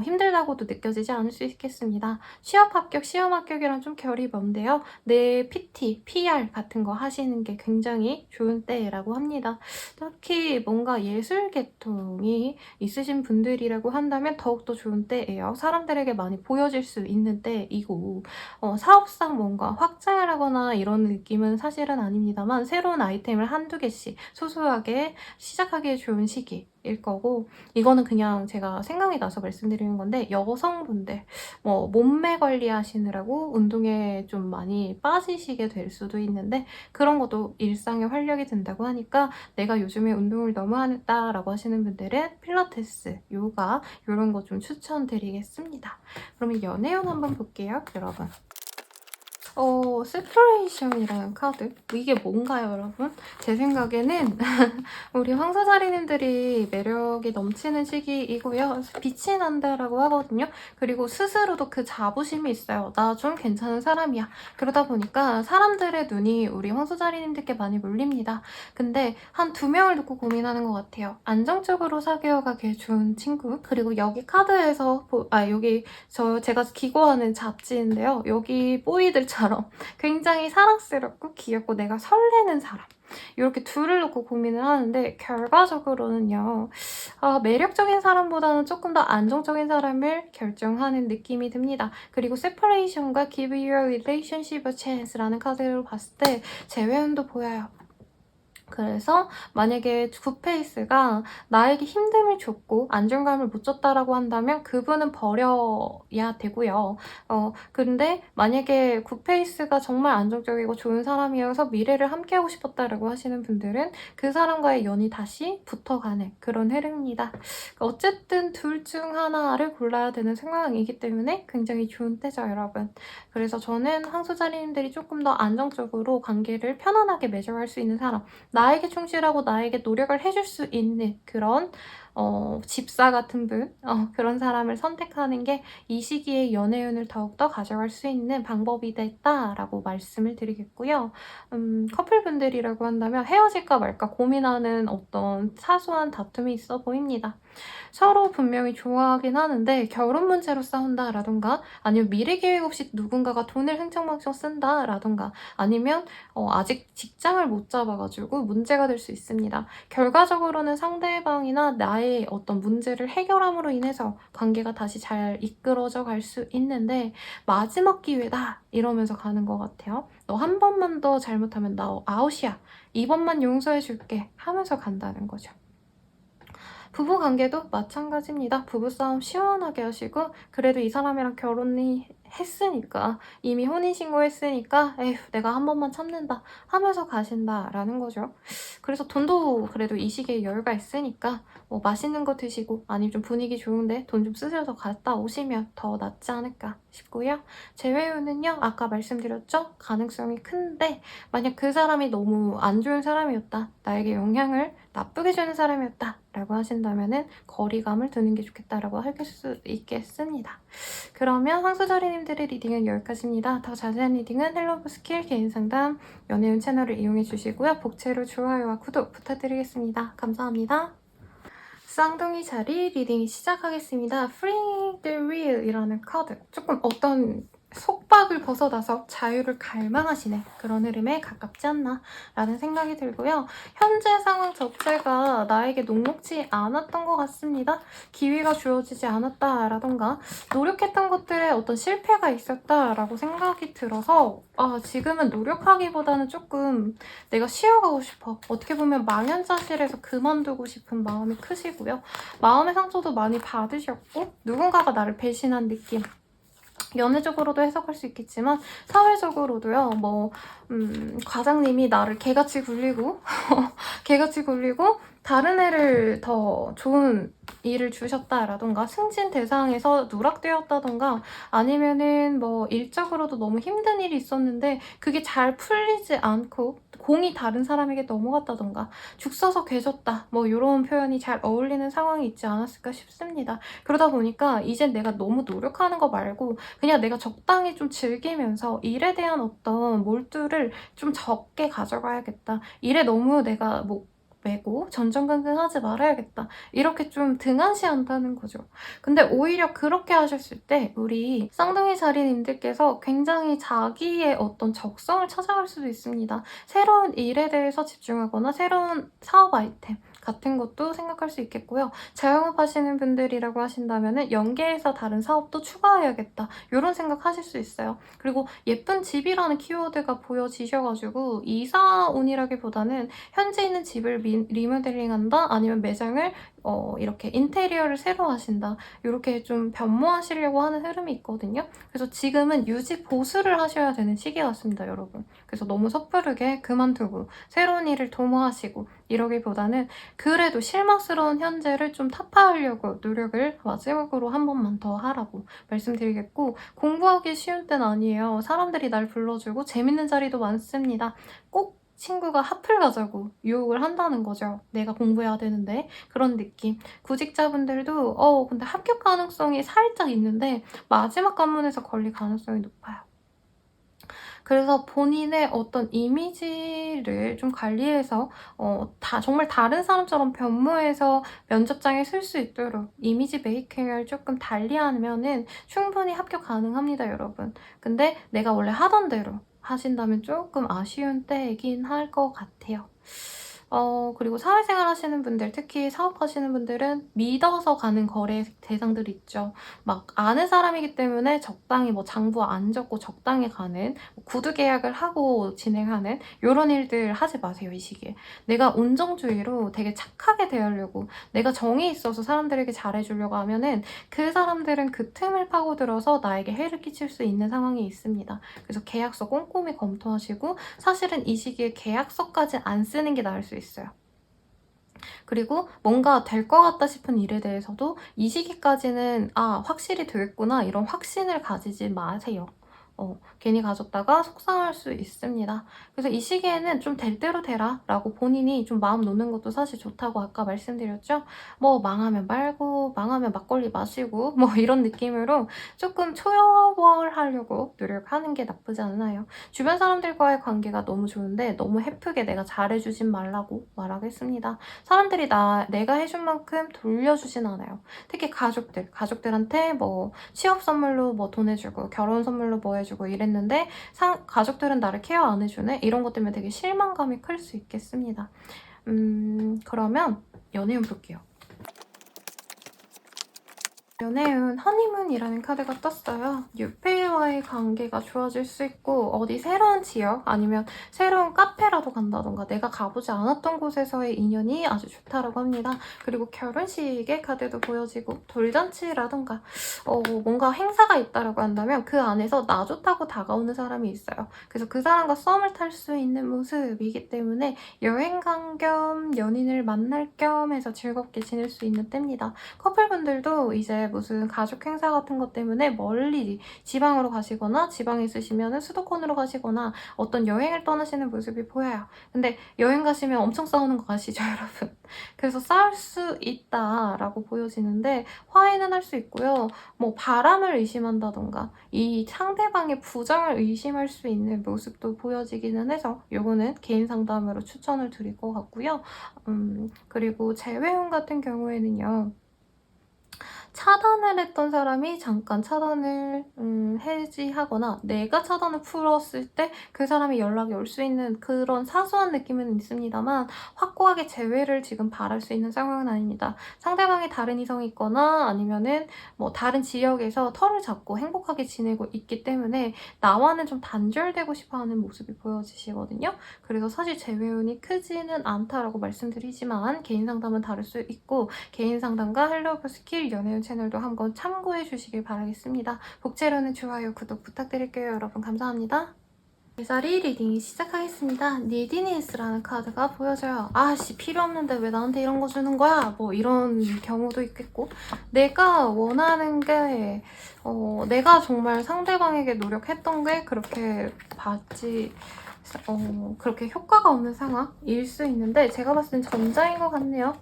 힘들다고도 느껴지지 않을 수 있겠습니다. 취업 합격, 시험 합격이랑 좀 결이 먼데요. 내 PT, PR 같은 거 하시는 게 굉장히 좋은 때라고 합니다. 특히 뭔가 예술 계통이 있으신 분들이라고 한다면 더욱더 좋은 때예요. 사람들에게 많이 보여질 수 있는 때이고, 사업상 뭔가 확장을 하거나 이런 느낌은 사실은 아닙니다만 새로운 아이템을 한두 개씩 소소하게 시작하기에 좋은 시기일 거고, 이거는 그냥 제가 생각이 나서 말씀드리는 건데, 여성분들 몸매 관리하시느라고 운동에 좀 많이 빠지시게 될 수도 있는데 그런 것도 일상에 활력이 된다고 하니까 내가 요즘에 운동을 너무 안 했다라고 하시는 분들은 필라테스, 요가 이런 거 좀 추천드리겠습니다. 그러면 연애운 한번 볼게요, 여러분. 세퍼레이션이라는 카드. 이게 뭔가요, 여러분? 제 생각에는 우리 황소자리님들이 매력이 넘치는 시기이고요. 빛이 난다라고 하거든요. 그리고 스스로도 그 자부심이 있어요. 나 좀 괜찮은 사람이야. 그러다 보니까 사람들의 눈이 우리 황소자리님들께 많이 몰립니다. 근데 한 2명을 놓고 고민하는 것 같아요. 안정적으로 사귀어가기 좋은 친구. 그리고 여기 카드에서 여기 제가 기고하는 잡지인데요. 여기 뽀이들처럼 굉장히 사랑스럽고 귀엽고 내가 설레는 사람, 이렇게 둘을 놓고 고민을 하는데 결과적으로는요, 매력적인 사람보다는 조금 더 안정적인 사람을 결정하는 느낌이 듭니다. 그리고 separation과 give your relationship a chance라는 카드를 봤을 때 재회운도 보여요. 그래서 만약에 굿페이스가 나에게 힘듦을 줬고 안정감을 못 줬다라고 한다면 그분은 버려야 되고요. 근데 만약에 굿페이스가 정말 안정적이고 좋은 사람이어서 미래를 함께하고 싶었다라고 하시는 분들은 그 사람과의 연이 다시 붙어가는 그런 흐름입니다. 어쨌든 둘 중 하나를 골라야 되는 상황이기 때문에 굉장히 좋은 때죠, 여러분. 그래서 저는 황소자리님들이 조금 더 안정적으로 관계를 편안하게 맺어갈 수 있는 사람, 나에게 충실하고 나에게 노력을 해줄 수 있는 그런 집사 같은 분, 그런 사람을 선택하는 게 이 시기에 연애운을 더욱더 가져갈 수 있는 방법이 됐다라고 말씀을 드리겠고요. 커플분들이라고 한다면 헤어질까 말까 고민하는 어떤 사소한 다툼이 있어 보입니다. 서로 분명히 좋아하긴 하는데 결혼 문제로 싸운다라던가 아니면 미래 계획 없이 누군가가 돈을 흥청망청 쓴다라던가 아니면 아직 직장을 못 잡아가지고 문제가 될 수 있습니다. 결과적으로는 상대방이나 나의 어떤 문제를 해결함으로 인해서 관계가 다시 잘 이끌어져 갈 수 있는데 마지막 기회다 이러면서 가는 것 같아요. 너 한 번만 더 잘못하면 나 아웃이야. 이번만 용서해줄게 하면서 간다는 거죠. 부부관계도 마찬가지입니다. 부부싸움 시원하게 하시고 그래도 이 사람이랑 결혼이 했으니까 이미 혼인신고했으니까 에휴 내가 한 번만 참는다 하면서 가신다라는 거죠. 그래서 돈도 그래도 이 시기에 여유가 있으니까 뭐 맛있는 거 드시고 아니면 좀 분위기 좋은데 돈 좀 쓰셔서 갔다 오시면 더 낫지 않을까 싶고요. 재회유는요 아까 말씀드렸죠? 가능성이 큰데 만약 그 사람이 너무 안 좋은 사람이었다, 나에게 영향을 나쁘게 주는 사람이었다 라고 하신다면은 거리감을 두는 게 좋겠다라고 할 수 있겠습니다. 그러면 황소자리님들의 리딩은 여기까지입니다. 더 자세한 리딩은 헬로브 스킬 개인 상담 연애운 채널을 이용해 주시고요. 복채로 좋아요와 구독 부탁드리겠습니다. 감사합니다. 쌍둥이 자리 리딩 시작하겠습니다. Freeing the Wheel이라는 카드. 조금 어떤 속박을 벗어나서 자유를 갈망하시는 그런 흐름에 가깝지 않나 라는 생각이 들고요. 현재 상황 자체가 나에게 녹록지 않았던 것 같습니다. 기회가 주어지지 않았다라던가 노력했던 것들에 어떤 실패가 있었다라고 생각이 들어서 지금은 노력하기보다는 조금 내가 쉬어가고 싶어. 어떻게 보면 망연자실해서 그만두고 싶은 마음이 크시고요. 마음의 상처도 많이 받으셨고 누군가가 나를 배신한 느낌. 연애적으로도 해석할 수 있겠지만 사회적으로도요. 과장님이 나를 개같이 굴리고 개같이 굴리고 다른 애를 더 좋은 일을 주셨다라던가 승진 대상에서 누락되었다던가 아니면은 일적으로도 너무 힘든 일이 있었는데 그게 잘 풀리지 않고 공이 다른 사람에게 넘어갔다던가 죽 써서 괴졌다 이런 표현이 잘 어울리는 상황이 있지 않았을까 싶습니다. 그러다 보니까 이젠 내가 너무 노력하는 거 말고 그냥 내가 적당히 좀 즐기면서 일에 대한 어떤 몰두를 좀 적게 가져가야겠다. 일에 너무 내가 메고 전전긍긍하지 말아야겠다. 이렇게 좀 등한시한다는 거죠. 근데 오히려 그렇게 하셨을 때 우리 쌍둥이 자리님들께서 굉장히 자기의 어떤 적성을 찾아갈 수도 있습니다. 새로운 일에 대해서 집중하거나 새로운 사업 아이템 같은 것도 생각할 수 있겠고요. 자영업 하시는 분들이라고 하신다면 연계해서 다른 사업도 추가해야겠다. 이런 생각 하실 수 있어요. 그리고 예쁜 집이라는 키워드가 보여지셔가지고 이사운이라기보다는 현재 있는 집을 리모델링한다? 아니면 매장을 이렇게 인테리어를 새로 하신다. 이렇게 좀 변모하시려고 하는 흐름이 있거든요. 그래서 지금은 유지 보수를 하셔야 되는 시기 같습니다, 여러분. 그래서 너무 섣부르게 그만두고 새로운 일을 도모하시고 이러기보다는 그래도 실망스러운 현재를 좀 타파하려고 노력을 마지막으로 한 번만 더 하라고 말씀드리겠고 공부하기 쉬운 때는 아니에요. 사람들이 날 불러주고 재밌는 자리도 많습니다. 꼭 친구가 합을 가자고 유혹을 한다는 거죠. 내가 공부해야 되는데 그런 느낌. 구직자분들도 근데 합격 가능성이 살짝 있는데 마지막 관문에서 걸릴 가능성이 높아요. 그래서 본인의 어떤 이미지를 좀 관리해서 정말 다른 사람처럼 변모해서 면접장에 쓸 수 있도록 이미지 메이킹을 조금 달리하면은 충분히 합격 가능합니다, 여러분. 근데 내가 원래 하던 대로 하신다면 조금 아쉬운 때이긴 할 것 같아요. 그리고 사회생활 하시는 분들, 특히 사업하시는 분들은 믿어서 가는 거래 대상들이 있죠. 막 아는 사람이기 때문에 적당히 뭐 장부 안 적고 적당히 가는, 구두 계약을 하고 진행하는 요런 일들 하지 마세요, 이 시기에. 내가 온정주의로 되게 착하게 대하려고, 내가 정이 있어서 사람들에게 잘해주려고 하면은 그 사람들은 그 틈을 파고들어서 나에게 해를 끼칠 수 있는 상황이 있습니다. 그래서 계약서 꼼꼼히 검토하시고, 사실은 이 시기에 계약서까지 안 쓰는 게 나을 수 있어요. 그리고 뭔가 될 것 같다 싶은 일에 대해서도 이 시기까지는 확실히 되겠구나, 이런 확신을 가지지 마세요. 괜히 가졌다가 속상할 수 있습니다. 그래서 이 시기에는 좀 될 대로 되라 라고 본인이 좀 마음 놓는 것도 사실 좋다고 아까 말씀드렸죠. 뭐 망하면 말고, 망하면 막걸리 마시고, 뭐 이런 느낌으로 조금 초여월하려고 노력하는 게 나쁘지 않나요? 주변 사람들과의 관계가 너무 좋은데 너무 헤프게 내가 잘해주진 말라고 말하겠습니다. 사람들이 내가 해준 만큼 돌려주진 않아요. 특히 가족들한테 뭐 취업 선물로 뭐 돈 해주고, 결혼 선물로 뭐 해주고 이랬는데 가족들은 나를 케어 안 해주네? 이런 것 때문에 되게 실망감이 클 수 있겠습니다. 그러면 연애운 볼게요. 연애운 허니문이라는 카드가 떴어요. 유페이와의 관계가 좋아질 수 있고, 어디 새로운 지역 아니면 새로운 카페라도 간다던가 내가 가보지 않았던 곳에서의 인연이 아주 좋다라고 합니다. 그리고 결혼식의 카드도 보여지고, 돌잔치라던가 뭔가 행사가 있다라고 한다면 그 안에서 나 좋다고 다가오는 사람이 있어요. 그래서 그 사람과 썸을 탈 수 있는 모습이기 때문에 여행 간 겸 연인을 만날 겸 해서 즐겁게 지낼 수 있는 때입니다. 커플분들도 이제 무슨 가족 행사 같은 것 때문에 멀리 지방으로 가시거나, 지방에 있으시면 수도권으로 가시거나 어떤 여행을 떠나시는 모습이 보여요. 근데 여행 가시면 엄청 싸우는 거 아시죠, 여러분? 그래서 싸울 수 있다라고 보여지는데 화해는 할 수 있고요. 뭐 바람을 의심한다던가 이 상대방의 부정을 의심할 수 있는 모습도 보여지기는 해서 요거는 개인 상담으로 추천을 드릴 것 같고요. 그리고 재회운 같은 경우에는요. 차단을 했던 사람이 잠깐 차단을 해지하거나 내가 차단을 풀었을 때 그 사람이 연락이 올 수 있는 그런 사소한 느낌은 있습니다만 확고하게 재회를 지금 바랄 수 있는 상황은 아닙니다. 상대방이 다른 이성이 있거나 아니면은 뭐 다른 지역에서 털을 잡고 행복하게 지내고 있기 때문에 나와는 좀 단절되고 싶어하는 모습이 보여지시거든요. 그래서 사실 재회운이 크지는 않다라고 말씀드리지만 개인 상담은 다를 수 있고, 개인 상담과 헬로우 스킬 연애운 채널도 한번 참고해 주시길 바라겠습니다. 복제로는 좋아요, 구독 부탁드릴게요. 여러분 감사합니다. 제자리 리딩이 시작하겠습니다. 니디니스라는 카드가 보여져요. 필요 없는데 왜 나한테 이런 거 주는 거야? 뭐 이런 경우도 있겠고, 내가 원하는 게 내가 정말 상대방에게 노력했던 게 그렇게 그렇게 효과가 없는 상황일 수 있는데, 제가 봤을 땐 전자인 것 같네요.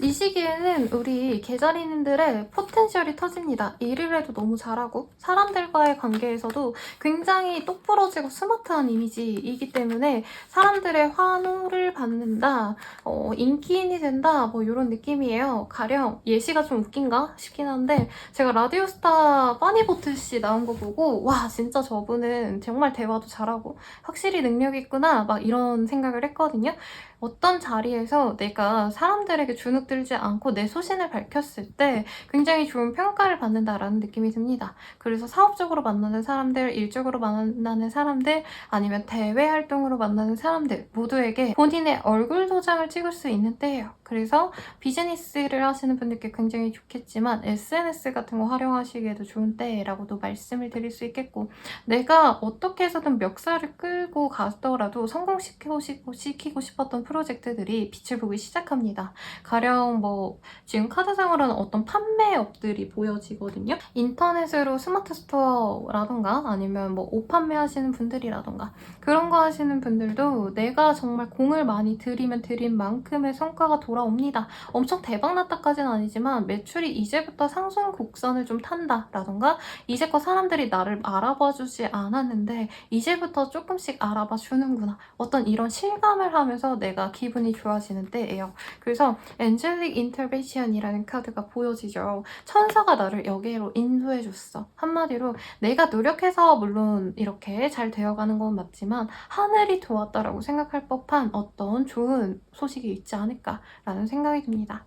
이 시기에는 우리 계자리님들의 포텐셜이 터집니다. 일을 해도 너무 잘하고 사람들과의 관계에서도 굉장히 똑부러지고 스마트한 이미지이기 때문에 사람들의 환호를 받는다, 인기인이 된다, 뭐 이런 느낌이에요. 가령 예시가 좀 웃긴가 싶긴 한데, 제가 라디오스타 빠니보틀씨 나온 거 보고 와, 진짜 저분은 정말 대화도 잘하고 확실히 능력이 있구나, 막 이런 생각을 했거든요. 어떤 자리에서 내가 사람들에게 주눅들지 않고 내 소신을 밝혔을 때 굉장히 좋은 평가를 받는다라는 느낌이 듭니다. 그래서 사업적으로 만나는 사람들, 일적으로 만나는 사람들, 아니면 대외 활동으로 만나는 사람들 모두에게 본인의 얼굴 도장을 찍을 수 있는 때예요. 그래서 비즈니스를 하시는 분들께 굉장히 좋겠지만 SNS 같은 거 활용하시기에도 좋은 때라고도 말씀을 드릴 수 있겠고, 내가 어떻게 해서든 멱살을 끌고 가더라도 성공시키고 싶었던 프로젝트들이 빛을 보기 시작합니다. 가령 뭐 지금 카드상으로는 어떤 판매업들이 보여지거든요. 인터넷으로 스마트 스토어라던가 아니면 뭐 옷 판매하시는 분들이라던가 그런 거 하시는 분들도 내가 정말 공을 많이 들이면 들인 만큼의 성과가 돌아옵니다. 엄청 대박났다까지는 아니지만 매출이 이제부터 상승 곡선을 좀 탄다라던가, 이제껏 사람들이 나를 알아봐주지 않았는데 이제부터 조금씩 알아봐 주는구나, 어떤 이런 실감을 하면서 내가 내가 기분이 좋아지는 때예요. 그래서 엔젤릭 인터벤션이라는 카드가 보여지죠. 천사가 나를 여기로 인도해줬어. 한마디로 내가 노력해서 물론 이렇게 잘 되어가는 건 맞지만 하늘이 도왔다라고 생각할 법한 어떤 좋은 소식이 있지 않을까라는 생각이 듭니다.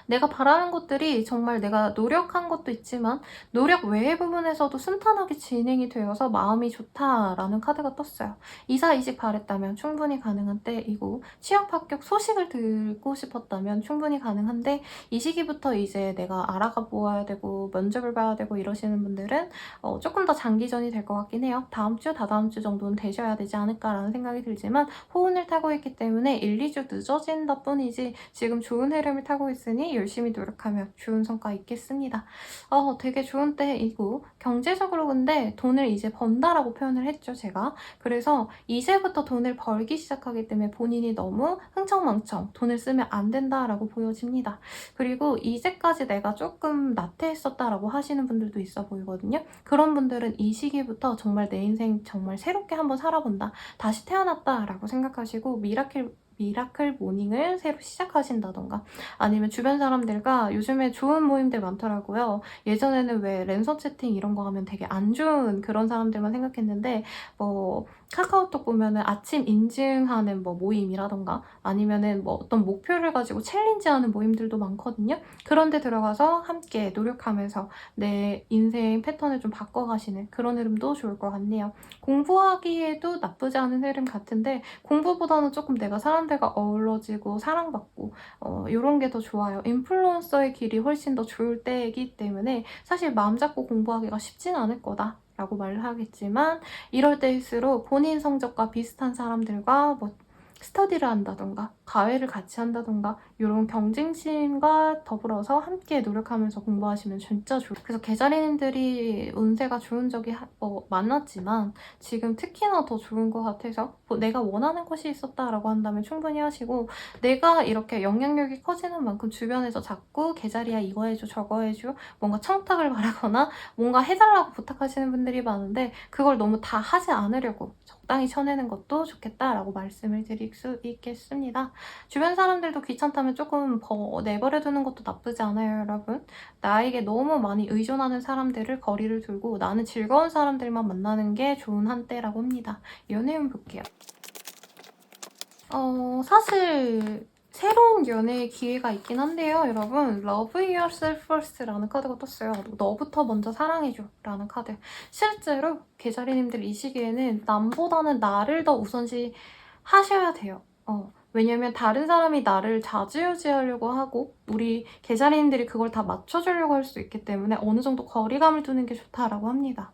내가 바라는 것들이 정말 내가 노력한 것도 있지만 노력 외의 부분에서도 순탄하게 진행이 되어서 마음이 좋다라는 카드가 떴어요. 이사 이직 바랬다면 충분히 가능한 때이고 취업 합격 소식을 듣고 싶었다면 충분히 가능한데 이 시기부터 이제 내가 알아가 보아야 되고 면접을 봐야 되고 이러시는 분들은 조금 더 장기전이 될 것 같긴 해요. 다음 주, 다다음 주 정도는 되셔야 되지 않을까라는 생각이 들지만 호운을 타고 있기 때문에 1, 2주 늦어진다 뿐이지 지금 좋은 흐름을 타고 있으니 열심히 노력하면 좋은 성과 있겠습니다. 되게 좋은 때이고 경제적으로 근데 돈을 이제 번다라고 표현을 했죠, 제가. 그래서 이제부터 돈을 벌기 시작하기 때문에 본인이 너무 흥청망청 돈을 쓰면 안 된다라고 보여집니다. 그리고 이제까지 내가 조금 나태했었다라고 하시는 분들도 있어 보이거든요. 그런 분들은 이 시기부터 정말 내 인생 정말 새롭게 한번 살아본다. 다시 태어났다라고 생각하시고 미라클 모닝을 새로 시작하신다던가 아니면 주변 사람들과 요즘에 좋은 모임들 많더라고요. 예전에는 왜 랜선 채팅 이런 거 하면 되게 안 좋은 그런 사람들만 생각했는데 뭐 카카오톡 보면은 아침 인증하는 뭐 모임이라던가 아니면은 뭐 어떤 목표를 가지고 챌린지하는 모임들도 많거든요. 그런데 들어가서 함께 노력하면서 내 인생 패턴을 좀 바꿔가시는 그런 흐름도 좋을 것 같네요. 공부하기에도 나쁘지 않은 흐름 같은데 공부보다는 조금 내가 사람들과 어우러지고 사랑받고 이런 게 더 좋아요. 인플루언서의 길이 훨씬 더 좋을 때이기 때문에 사실 마음 잡고 공부하기가 쉽진 않을 거다. 라고 말을 하겠지만 이럴 때일수록 본인 성적과 비슷한 사람들과 뭐 스터디를 한다던가 과외를 같이 한다던가 이런 경쟁심과 더불어서 함께 노력하면서 공부하시면 진짜 좋아요. 그래서 계자리님들이 운세가 좋은 적이 많았지만 지금 특히나 더 좋은 것 같아서 내가 원하는 것이 있었다라고 한다면 충분히 하시고 내가 이렇게 영향력이 커지는 만큼 주변에서 자꾸 계자리야 이거 해줘 저거 해줘 뭔가 청탁을 바라거나 뭔가 해달라고 부탁하시는 분들이 많은데 그걸 너무 다 하지 않으려고 적당히 쳐내는 것도 좋겠다라고 말씀을 드릴 수 있겠습니다. 주변 사람들도 귀찮다면 조금 내버려두는 것도 나쁘지 않아요, 여러분. 나에게 너무 많이 의존하는 사람들을 거리를 두고 나는 즐거운 사람들만 만나는 게 좋은 한때라고 합니다. 연애운 볼게요. 사실 새로운 연애의 기회가 있긴 한데요, 여러분. Love yourself first라는 카드가 떴어요. 너부터 먼저 사랑해줘 라는 카드. 실제로 계자리님들 이 시기에는 남보다는 나를 더 우선시 하셔야 돼요. 왜냐면 다른 사람이 나를 좌지우지하려고 하고 우리 계자리님들이 그걸 다 맞춰주려고 할 수 있기 때문에 어느 정도 거리감을 두는 게 좋다라고 합니다.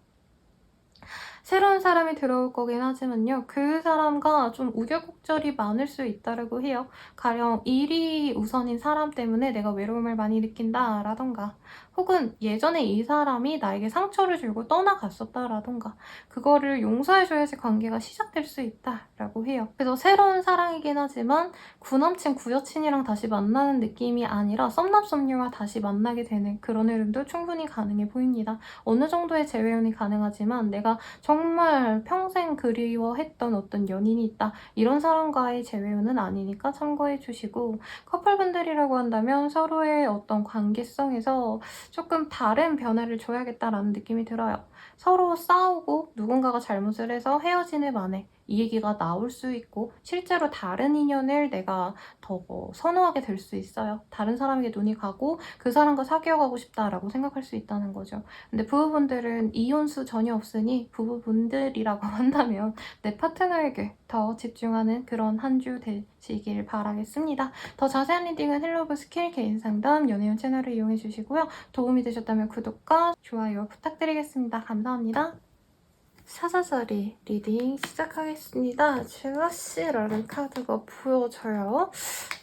새로운 사람이 들어올 거긴 하지만요. 그 사람과 좀 우여곡절이 많을 수 있다고 해요. 가령 일이 우선인 사람 때문에 내가 외로움을 많이 느낀다라던가 혹은 예전에 이 사람이 나에게 상처를 주고 떠나갔었다라던가 그거를 용서해줘야지 관계가 시작될 수 있다라고 해요. 그래서 새로운 사랑이긴 하지만 구남친, 구여친이랑 다시 만나는 느낌이 아니라 썸남썸녀와 다시 만나게 되는 그런 흐름도 충분히 가능해 보입니다. 어느 정도의 재회원이 가능하지만 내가 정말 평생 그리워했던 어떤 연인이 있다. 이런 사람과의 재회원은 아니니까 참고해 주시고 커플분들이라고 한다면 서로의 어떤 관계성에서 조금 다른 변화를 줘야겠다라는 느낌이 들어요. 서로 싸우고 누군가가 잘못을 해서 헤어지는 만에 이 얘기가 나올 수 있고 실제로 다른 인연을 내가 더 선호하게 될 수 있어요. 다른 사람에게 눈이 가고 그 사람과 사귀어가고 싶다라고 생각할 수 있다는 거죠. 근데 부부분들은 이혼수 전혀 없으니 부부분들이라고 한다면 내 파트너에게 더 집중하는 그런 한 주 되시길 바라겠습니다. 더 자세한 리딩은 헬로브 스킬 개인 상담 연애운 채널을 이용해 주시고요. 도움이 되셨다면 구독과 좋아요 부탁드리겠습니다. 감사합니다. 사자자리 리딩 시작하겠습니다. 제라씨라는 카드가 보여져요.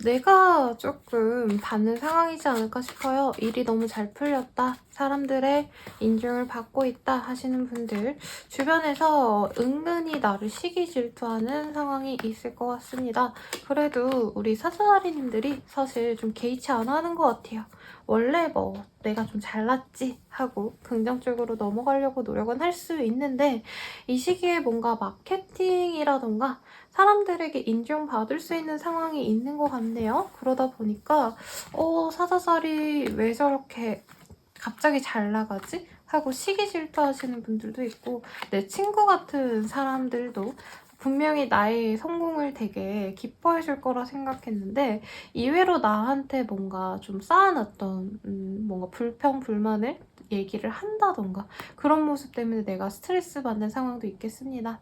내가 조금 받는 상황이지 않을까 싶어요. 일이 너무 잘 풀렸다. 사람들의 인정을 받고 있다 하시는 분들 주변에서 은근히 나를 시기 질투하는 상황이 있을 것 같습니다. 그래도 우리 사자자리님들이 사실 좀 개의치 않아 하는 것 같아요. 원래 뭐 내가 좀 잘났지 하고 긍정적으로 넘어가려고 노력은 할 수 있는데 이 시기에 뭔가 마케팅이라던가 사람들에게 인정받을 수 있는 상황이 있는 것 같네요. 그러다 보니까 사자살이 왜 저렇게 갑자기 잘 나가지? 하고 시기 질투하시는 분들도 있고 내 친구 같은 사람들도 분명히 나의 성공을 되게 기뻐해 줄 거라 생각했는데 이외로 나한테 뭔가 좀 쌓아놨던 뭔가 불평, 불만을 얘기를 한다던가 그런 모습 때문에 내가 스트레스 받는 상황도 있겠습니다.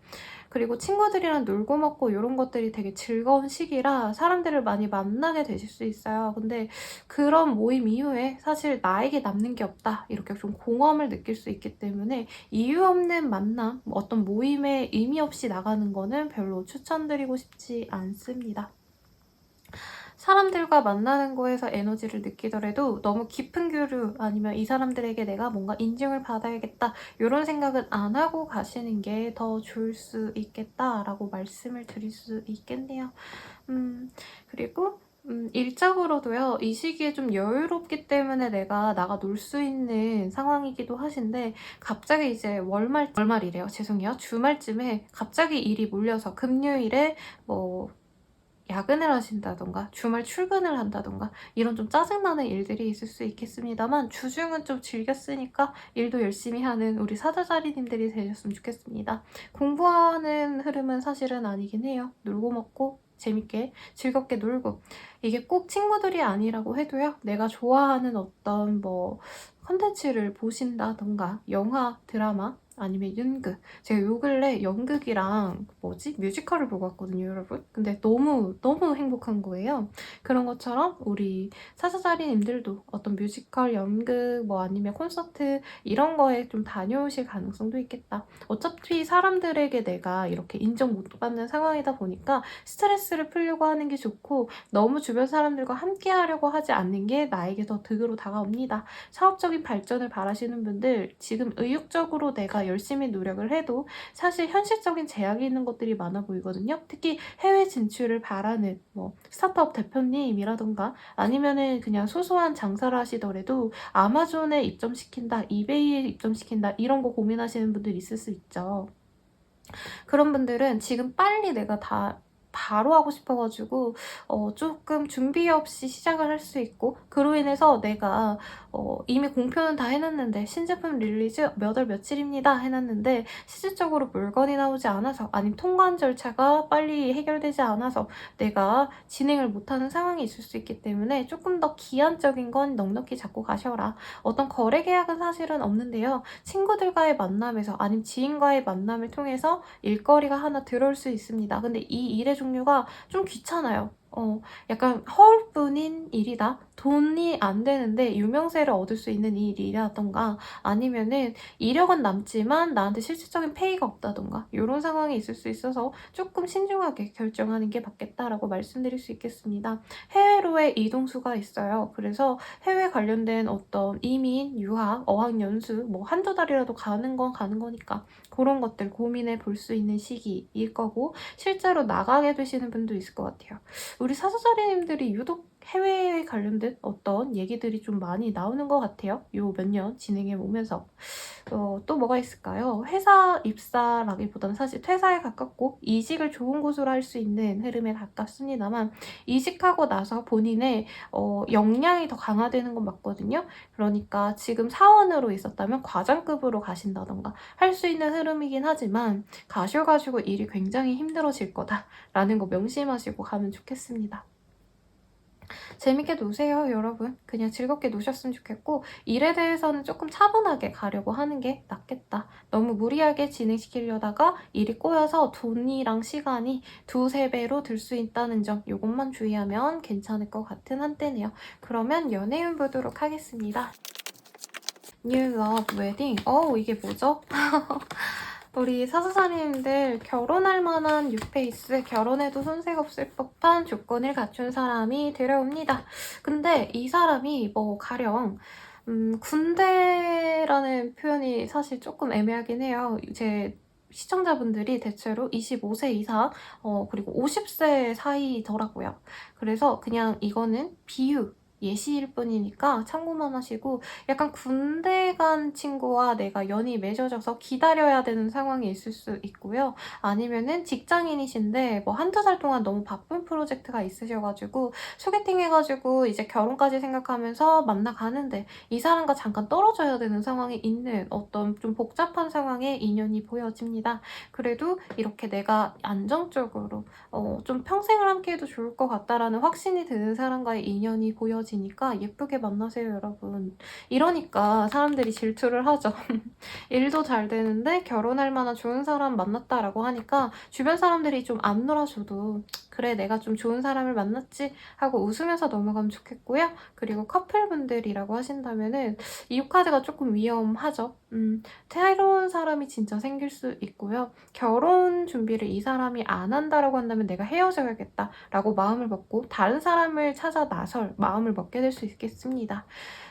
그리고 친구들이랑 놀고 먹고 이런 것들이 되게 즐거운 시기라 사람들을 많이 만나게 되실 수 있어요. 근데 그런 모임 이후에 사실 나에게 남는 게 없다 이렇게 좀 공허함을 느낄 수 있기 때문에 이유 없는 만남, 어떤 모임에 의미 없이 나가는 거는 별로 추천드리고 싶지 않습니다. 사람들과 만나는 거에서 에너지를 느끼더라도 너무 깊은 교류 아니면 이 사람들에게 내가 뭔가 인증을 받아야겠다 이런 생각은 안 하고 가시는 게 더 좋을 수 있겠다라고 말씀을 드릴 수 있겠네요. 그리고 일적으로도요, 이 시기에 좀 여유롭기 때문에 내가 나가 놀 수 있는 상황이기도 하신데, 갑자기 이제 월말이래요. 죄송해요. 주말쯤에 갑자기 일이 몰려서 금요일에 뭐, 야근을 하신다던가 주말 출근을 한다던가 이런 좀 짜증나는 일들이 있을 수 있겠습니다만 주중은 좀 즐겼으니까 일도 열심히 하는 우리 사자자리님들이 되셨으면 좋겠습니다. 공부하는 흐름은 사실은 아니긴 해요. 놀고 먹고 재밌게 즐겁게 놀고 이게 꼭 친구들이 아니라고 해도요. 내가 좋아하는 어떤 뭐 컨텐츠를 보신다던가 영화, 드라마 아니면 연극. 제가 요 근래 연극이랑 뮤지컬을 보고 왔거든요, 여러분. 근데 너무 행복한 거예요. 그런 것처럼 우리 사사자리님들도 어떤 뮤지컬, 연극, 뭐 아니면 콘서트 이런 거에 좀 다녀오실 가능성도 있겠다. 어차피 사람들에게 내가 이렇게 인정 못 받는 상황이다 보니까 스트레스를 풀려고 하는 게 좋고 너무 주변 사람들과 함께 하려고 하지 않는 게 나에게 더 득으로 다가옵니다. 사업적인 발전을 바라시는 분들 지금 의욕적으로 내가 열심히 노력을 해도 사실 현실적인 제약이 있는 것들이 많아 보이거든요. 특히 해외 진출을 바라는 뭐 스타트업 대표님이라던가 아니면은 그냥 소소한 장사를 하시더라도 아마존에 입점시킨다, 이베이에 입점시킨다 이런 거 고민하시는 분들 있을 수 있죠. 그런 분들은 지금 빨리 내가 다 바로 하고 싶어가지고 조금 준비 없이 시작을 할 수 있고 그로 인해서 내가 이미 공표는 다 해놨는데 신제품 릴리즈 몇 월 며칠입니다 해놨는데 실질적으로 물건이 나오지 않아서 아니면 통관 절차가 빨리 해결되지 않아서 내가 진행을 못하는 상황이 있을 수 있기 때문에 조금 더 기한적인 건 넉넉히 잡고 가셔라. 어떤 거래 계약은 사실은 없는데요. 친구들과의 만남에서 아니면 지인과의 만남을 통해서 일거리가 하나 들어올 수 있습니다. 근데 이 일의 종류가 좀 귀찮아요. 약간 허울뿐인 일이다. 돈이 안 되는데 유명세를 얻을 수 있는 일이라던가 아니면은 이력은 남지만 나한테 실질적인 페이가 없다던가 이런 상황이 있을 수 있어서 조금 신중하게 결정하는 게 맞겠다라고 말씀드릴 수 있겠습니다. 해외로의 이동수가 있어요. 그래서 해외 관련된 어떤 이민, 유학, 어학연수 뭐 한두 달이라도 가는 건 가는 거니까 그런 것들 고민해 볼 수 있는 시기일 거고 실제로 나가게 되시는 분도 있을 것 같아요. 우리 사수자리님들이 유독 해외에 관련된 어떤 얘기들이 좀 많이 나오는 것 같아요. 요 몇 년 진행해 오면서. 또 뭐가 있을까요? 회사 입사라기보다는 사실 퇴사에 가깝고 이직을 좋은 곳으로 할 수 있는 흐름에 가깝습니다만 이직하고 나서 본인의 역량이 더 강화되는 건 맞거든요. 그러니까 지금 사원으로 있었다면 과장급으로 가신다던가 할 수 있는 흐름이긴 하지만 가셔가지고 일이 굉장히 힘들어질 거다라는 거 명심하시고 가면 좋겠습니다. 재밌게 노세요, 여러분. 그냥 즐겁게 노셨으면 좋겠고 일에 대해서는 조금 차분하게 가려고 하는 게 낫겠다. 너무 무리하게 진행시키려다가 일이 꼬여서 돈이랑 시간이 두세 배로 들 수 있다는 점 이것만 주의하면 괜찮을 것 같은 한때네요. 그러면 연애운 보도록 하겠습니다. New Love Wedding. 이게 뭐죠? 우리 사수사님들 결혼할 만한 뉴페이스, 결혼해도 손색 없을 법한 조건을 갖춘 사람이 들어옵니다. 근데 이 사람이 뭐 가령 군대라는 표현이 사실 조금 애매하긴 해요. 제 시청자분들이 대체로 25세 이상 그리고 50세 사이더라고요. 그래서 그냥 이거는 비유 예시일 뿐이니까 참고만 하시고, 약간 군대 간 친구와 내가 연이 맺어져서 기다려야 되는 상황이 있을 수 있고요. 아니면은 직장인이신데 뭐 한두 달 동안 너무 바쁜 프로젝트가 있으셔가지고 소개팅 해가지고 이제 결혼까지 생각하면서 만나가는데 이 사람과 잠깐 떨어져야 되는 상황이 있는 어떤 좀 복잡한 상황에 인연이 보여집니다. 그래도 이렇게 내가 안정적으로 좀 평생을 함께해도 좋을 것 같다라는 확신이 드는 사람과의 인연이 보여지니까 예쁘게 만나세요, 여러분. 이러니까 사람들이 질투를 하죠. 일도 잘 되는데 결혼할 만한 좋은 사람 만났다라고 하니까 주변 사람들이 좀 안 놀아줘도 그래, 내가 좀 좋은 사람을 만났지 하고 웃으면서 넘어가면 좋겠고요. 그리고 커플분들이라고 하신다면은 이 카드가 조금 위험하죠. 새로운 사람이 진짜 생길 수 있고요. 결혼 준비를 이 사람이 안 한다라고 한다면 내가 헤어져야겠다라고 마음을 먹고 다른 사람을 찾아 나설 마음을 먹게 될 수 있겠습니다.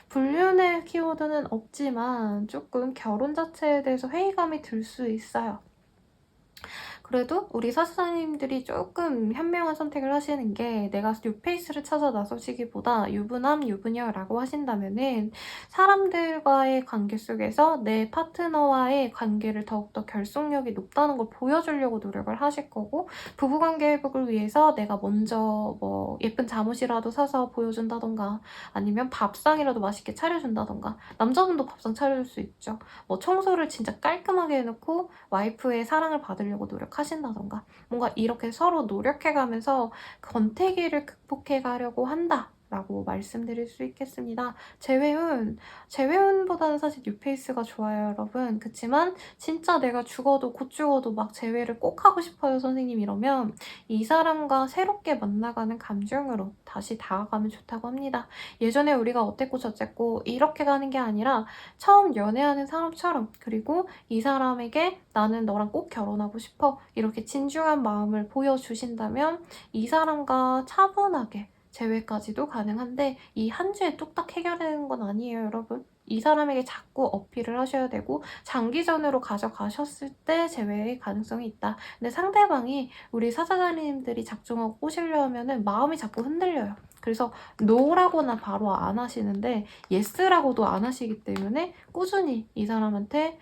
불륜의 키워드는 없지만 조금 결혼 자체에 대해서 회의감이 들 수 있어요. 그래도 우리 사수자님들이 조금 현명한 선택을 하시는 게, 내가 뉴페이스를 찾아 나서시기보다 유부남, 유부녀라고 하신다면은 사람들과의 관계 속에서 내 파트너와의 관계를 더욱더 결속력이 높다는 걸 보여주려고 노력을 하실 거고, 부부관계 회복을 위해서 내가 먼저 뭐 예쁜 잠옷이라도 사서 보여준다던가, 아니면 밥상이라도 맛있게 차려준다던가, 남자분도 밥상 차려줄 수 있죠. 뭐 청소를 진짜 깔끔하게 해놓고 와이프의 사랑을 받으려고 노력하신다던가, 뭔가 이렇게 서로 노력해가면서 권태기를 극복해가려고 한다 라고 말씀드릴 수 있겠습니다. 재회운보다는 사실 뉴페이스가 좋아요, 여러분. 그치만 진짜 내가 죽어도 곧 죽어도 막 재회를 꼭 하고 싶어요, 선생님, 이러면 이 사람과 새롭게 만나가는 감정으로 다시 다가가면 좋다고 합니다. 예전에 우리가 어땠고 저쨌고 이렇게 가는 게 아니라 처음 연애하는 사람처럼, 그리고 이 사람에게 나는 너랑 꼭 결혼하고 싶어 이렇게 진중한 마음을 보여주신다면 이 사람과 차분하게 재회까지도 가능한데, 이 한 주에 뚝딱 해결되는 건 아니에요, 여러분. 이 사람에게 자꾸 어필을 하셔야 되고 장기전으로 가져가셨을 때 재회의 가능성이 있다. 근데 상대방이 우리 사자자님들이 작정하고 꼬시려 하면은 마음이 자꾸 흔들려요. 그래서 노라고나 바로 안 하시는데 예스라고도 안 하시기 때문에 꾸준히 이 사람한테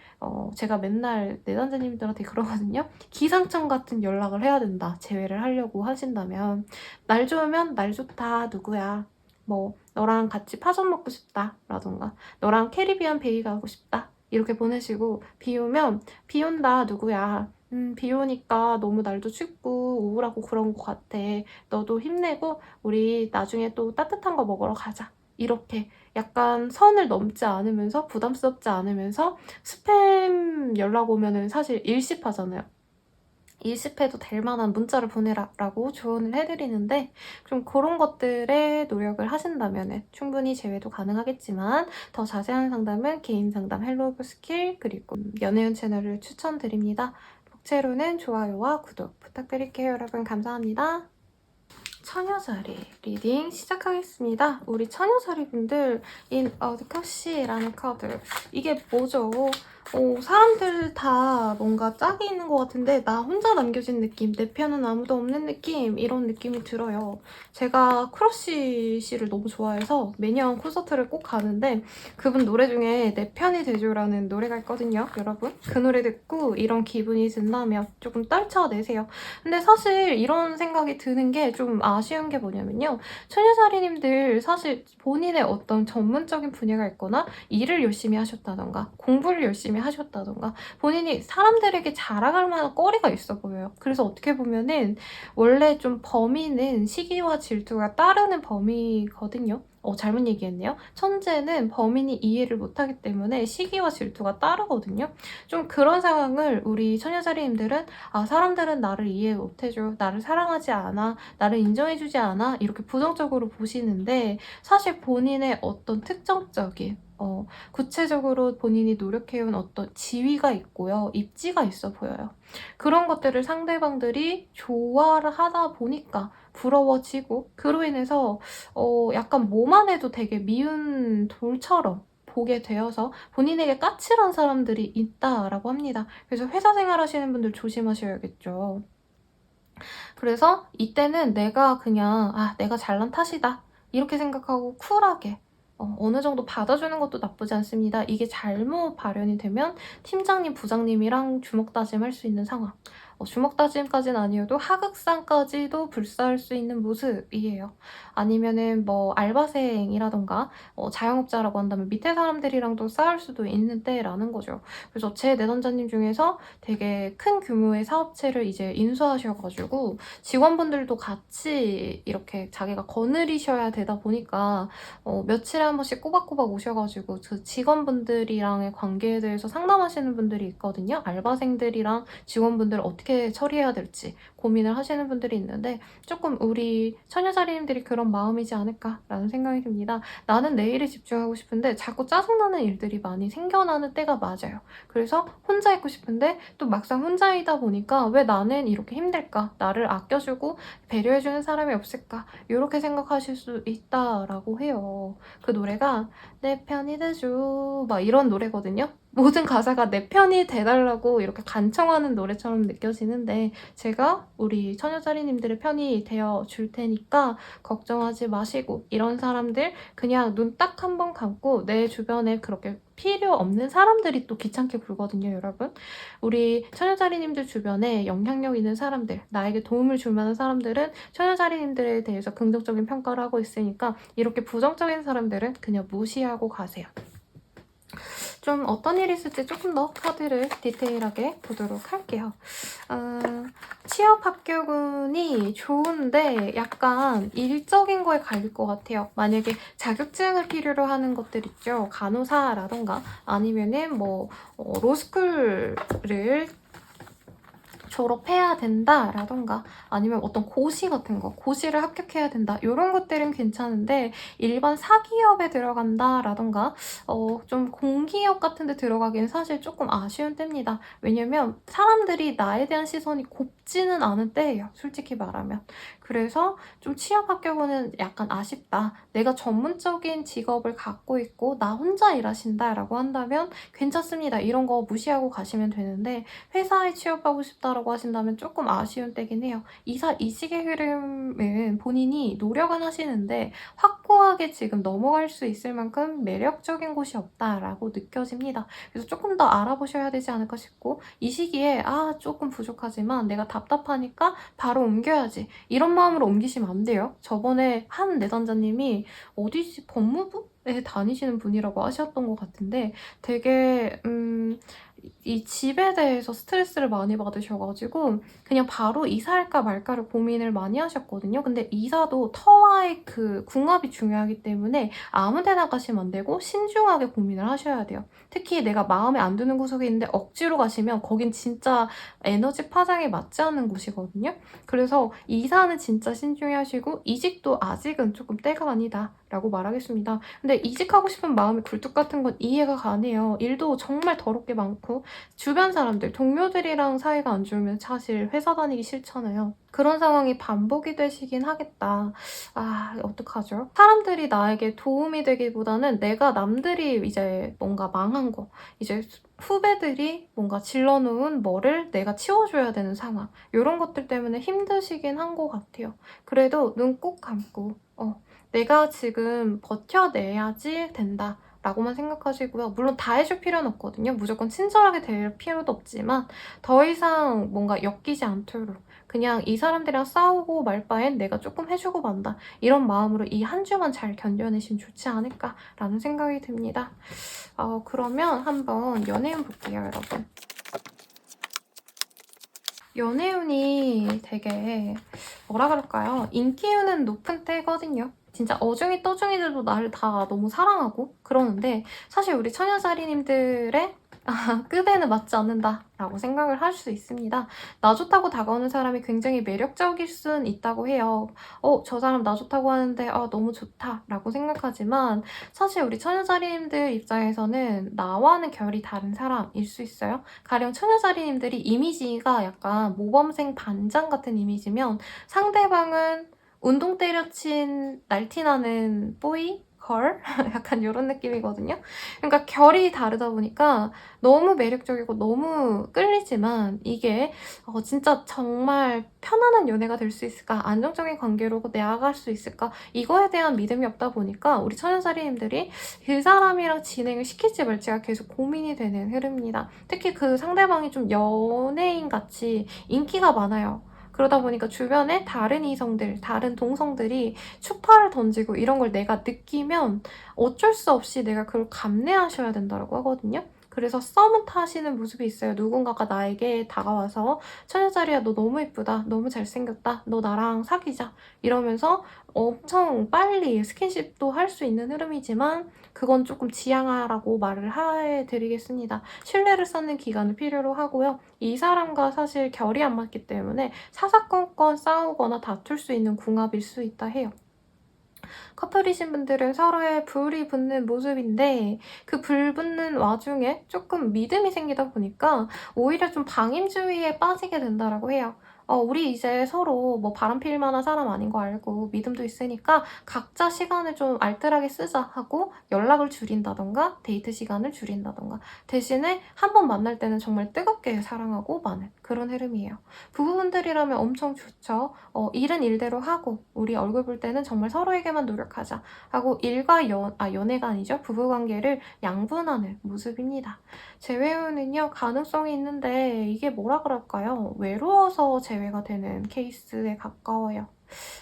제가 맨날 내담자님들한테 그러거든요. 기상청 같은 연락을 해야 된다. 재회를 하려고 하신다면 날 좋으면 날 좋다 누구야, 뭐 너랑 같이 파전 먹고 싶다 라던가, 너랑 캐리비안 베이 가고 싶다 이렇게 보내시고, 비 오면 비 온다 누구야, 비 오니까 너무 날도 춥고 우울하고 그런 것 같아, 너도 힘내고 우리 나중에 또 따뜻한 거 먹으러 가자, 이렇게 약간 선을 넘지 않으면서 부담스럽지 않으면서, 스팸 연락 오면은 사실 일십하잖아요. 일십해도 될 만한 문자를 보내라라고 조언을 해드리는데, 좀 그런 것들에 노력을 하신다면 충분히 재회도 가능하겠지만, 더 자세한 상담은 개인 상담 헬로우 스킬 그리고 연애운 채널을 추천드립니다. 복채로는 좋아요와 구독 부탁드릴게요. 여러분 감사합니다. 처녀자리 리딩 시작하겠습니다. 우리 처녀자리 분들, In a Cash라는 카드, 이게 뭐죠? 사람들 다 뭔가 짝이 있는 것 같은데 나 혼자 남겨진 느낌, 내 편은 아무도 없는 느낌, 이런 느낌이 들어요. 제가 크러쉬 씨를 너무 좋아해서 매년 콘서트를 꼭 가는데 그분 노래 중에 내 편이 되줘라는 노래가 있거든요, 여러분. 그 노래 듣고 이런 기분이 든다면 조금 떨쳐내세요. 근데 사실 이런 생각이 드는 게 좀 아쉬운 게 뭐냐면요, 처녀자리님들 사실 본인의 어떤 전문적인 분야가 있거나 일을 열심히 하셨다던가 공부를 열심히 하셨다던가 본인이 사람들에게 자랑할 만한 거리가 있어 보여요. 그래서 어떻게 보면은 원래 좀 범인은 시기와 질투가 따르는 범위거든요. 잘못 얘기했네요. 천재는 범인이 이해를 못하기 때문에 시기와 질투가 따르거든요. 좀 그런 상황을 우리 처녀자리님들은, 아, 사람들은 나를 이해 못해줘, 나를 사랑하지 않아, 나를 인정해주지 않아, 이렇게 부정적으로 보시는데, 사실 본인의 어떤 특정적인 구체적으로 본인이 노력해온 어떤 지위가 있고요, 입지가 있어 보여요. 그런 것들을 상대방들이 좋아를 하다 보니까 부러워지고, 그로 인해서 약간 뭐만 해도 되게 미운 돌처럼 보게 되어서 본인에게 까칠한 사람들이 있다라고 합니다. 그래서 회사 생활 하시는 분들 조심하셔야겠죠. 그래서 이때는 내가 그냥 내가 잘난 탓이다, 이렇게 생각하고 쿨하게 어느 정도 받아주는 것도 나쁘지 않습니다. 이게 잘못 발현이 되면 팀장님, 부장님이랑 주먹 다짐할 수 있는 상황. 주먹 다짐까지는 아니어도 하극상까지도 불사할 수 있는 모습이에요. 아니면은 뭐 알바생이라던가 자영업자라고 한다면 밑에 사람들이랑도 싸울 수도 있는데 라는 거죠. 그래서 제 내담자님 중에서 되게 큰 규모의 사업체를 이제 인수하셔가지고 직원분들도 같이 이렇게 자기가 거느리셔야 되다 보니까 며칠에 한 번씩 꼬박꼬박 오셔가지고 그 직원분들이랑의 관계에 대해서 상담하시는 분들이 있거든요. 알바생들이랑 직원분들 어떻게 처리해야 될지 고민을 하시는 분들이 있는데 조금 우리 처녀자리님들이 그런 마음이지 않을까라는 생각이 듭니다. 나는 내 일에 집중하고 싶은데 자꾸 짜증나는 일들이 많이 생겨나는 때가 맞아요. 그래서 혼자 있고 싶은데 또 막상 혼자이다 보니까 왜 나는 이렇게 힘들까? 나를 아껴주고 배려해주는 사람이 없을까? 이렇게 생각하실 수 있다라고 해요. 그 노래가 내 편이 돼줘 막 이런 노래거든요. 모든 가사가 내 편이 돼달라고 이렇게 간청하는 노래처럼 느껴지는데 제가 우리 처녀자리님들의 편이 되어 줄 테니까 걱정하지 마시고 이런 사람들 그냥 눈 딱 한 번 감고 내 주변에 그렇게 필요 없는 사람들이 또 귀찮게 굴거든요, 여러분. 우리 처녀자리님들 주변에 영향력 있는 사람들, 나에게 도움을 줄 만한 사람들은 처녀자리님들에 대해서 긍정적인 평가를 하고 있으니까 이렇게 부정적인 사람들은 그냥 무시하고 가세요. 좀 어떤 일이 있을지 조금 더 카드를 디테일하게 보도록 할게요. 취업 합격운이 좋은데 약간 일적인 거에 갈릴 것 같아요. 만약에 자격증을 필요로 하는 것들 있죠. 간호사라던가 아니면은 뭐 로스쿨을 졸업해야 된다라던가 아니면 어떤 고시 같은 거, 고시를 합격해야 된다 이런 것들은 괜찮은데 일반 사기업에 들어간다라던가 좀 공기업 같은 데 들어가기엔 사실 조금 아쉬운 때입니다. 왜냐면 사람들이 나에 대한 시선이 곱지는 않은 때예요. 솔직히 말하면. 그래서 좀 취업 합격은 약간 아쉽다. 내가 전문적인 직업을 갖고 있고 나 혼자 일하신다라고 한다면 괜찮습니다. 이런 거 무시하고 가시면 되는데 회사에 취업하고 싶다라고 하신다면 조금 아쉬운 때긴 해요. 이 시기의 흐름은 본인이 노력은 하시는데 확고하게 지금 넘어갈 수 있을 만큼 매력적인 곳이 없다라고 느껴집니다. 그래서 조금 더 알아보셔야 되지 않을까 싶고 이 시기에 조금 부족하지만 내가 답답하니까 바로 옮겨야지 이런 마음으로 옮기시면 안 돼요. 저번에 한 내담자님이 어디지 법무부에 다니시는 분이라고 하셨던 것 같은데 되게 이 집에 대해서 스트레스를 많이 받으셔가지고 그냥 바로 이사할까 말까를 고민을 많이 하셨거든요. 근데 이사도 터와의 그 궁합이 중요하기 때문에 아무 데나 가시면 안 되고 신중하게 고민을 하셔야 돼요. 특히 내가 마음에 안 드는 구석이 있는데 억지로 가시면 거긴 진짜 에너지 파장에 맞지 않는 곳이거든요. 그래서 이사는 진짜 신중히 하시고 이직도 아직은 조금 때가 아니다 라고 말하겠습니다. 근데 이직하고 싶은 마음이 굴뚝 같은 건 이해가 가네요. 일도 정말 더럽게 많고 주변 사람들, 동료들이랑 사이가 안 좋으면 사실 회사 다니기 싫잖아요. 그런 상황이 반복이 되시긴 하겠다. 어떡하죠? 사람들이 나에게 도움이 되기보다는 내가 남들이 이제 뭔가 망한 거, 이제 후배들이 뭔가 질러놓은 뭐를 내가 치워줘야 되는 상황 이런 것들 때문에 힘드시긴 한 것 같아요. 그래도 눈 꼭 감고 내가 지금 버텨내야지 된다. 라고만 생각하시고요. 물론 다 해줄 필요는 없거든요. 무조건 친절하게 될 필요도 없지만 더 이상 뭔가 엮이지 않도록 그냥 이 사람들이랑 싸우고 말 바엔 내가 조금 해주고 만다. 이런 마음으로 이 한 주만 잘 견뎌내시면 좋지 않을까라는 생각이 듭니다. 그러면 한번 연애운 볼게요, 여러분. 연애운이 되게 뭐라 그럴까요? 인기운은 높은 때거든요. 진짜 어중이 떠중이들도 나를 다 너무 사랑하고 그러는데 사실 우리 처녀자리님들의 급에는 맞지 않는다라고 생각을 할 수 있습니다. 나 좋다고 다가오는 사람이 굉장히 매력적일 순 있다고 해요. 저 사람 나 좋다고 하는데 너무 좋다라고 생각하지만 사실 우리 처녀자리님들 입장에서는 나와는 결이 다른 사람일 수 있어요. 가령 처녀자리님들이 이미지가 약간 모범생 반장 같은 이미지면 상대방은 운동 때려친 날티나는 뽀이? 걸? 약간 이런 느낌이거든요. 그러니까 결이 다르다 보니까 너무 매력적이고 너무 끌리지만 이게 진짜 정말 편안한 연애가 될 수 있을까? 안정적인 관계로 나아갈 수 있을까? 이거에 대한 믿음이 없다 보니까 우리 처녀자리님들이 그 사람이랑 진행을 시킬지 말지가 계속 고민이 되는 흐름입니다. 특히 그 상대방이 좀 연예인같이 인기가 많아요. 그러다 보니까 주변에 다른 이성들, 다른 동성들이 추파를 던지고 이런 걸 내가 느끼면 어쩔 수 없이 내가 그걸 감내하셔야 된다고 하거든요. 그래서 썸을 타시는 모습이 있어요. 누군가가 나에게 다가와서 처녀자리야 너 너무 예쁘다. 너무 잘생겼다. 너 나랑 사귀자. 이러면서 엄청 빨리 스킨십도 할 수 있는 흐름이지만 그건 조금 지양하라고 말을 해드리겠습니다. 신뢰를 쌓는 기간을 필요로 하고요. 이 사람과 사실 결이 안 맞기 때문에 사사건건 싸우거나 다툴 수 있는 궁합일 수 있다 해요. 커플이신 분들은 서로의 불이 붙는 모습인데 그 불 붙는 와중에 조금 믿음이 생기다 보니까 오히려 좀 방임주의에 빠지게 된다라고 해요. 우리 이제 서로 뭐 바람 필 만한 사람 아닌 거 알고 믿음도 있으니까 각자 시간을 좀 알뜰하게 쓰자 하고 연락을 줄인다던가 데이트 시간을 줄인다던가 대신에 한 번 만날 때는 정말 뜨겁게 사랑하고 마는 그런 흐름이에요. 부부분들이라면 엄청 좋죠. 일은 일대로 하고 우리 얼굴 볼 때는 정말 서로에게만 노력하자 하고 일과 연애가 아니죠. 부부관계를 양분하는 모습입니다. 재회운은요. 가능성이 있는데 이게 뭐라 그럴까요? 외로워서 재회가 되는 케이스에 가까워요.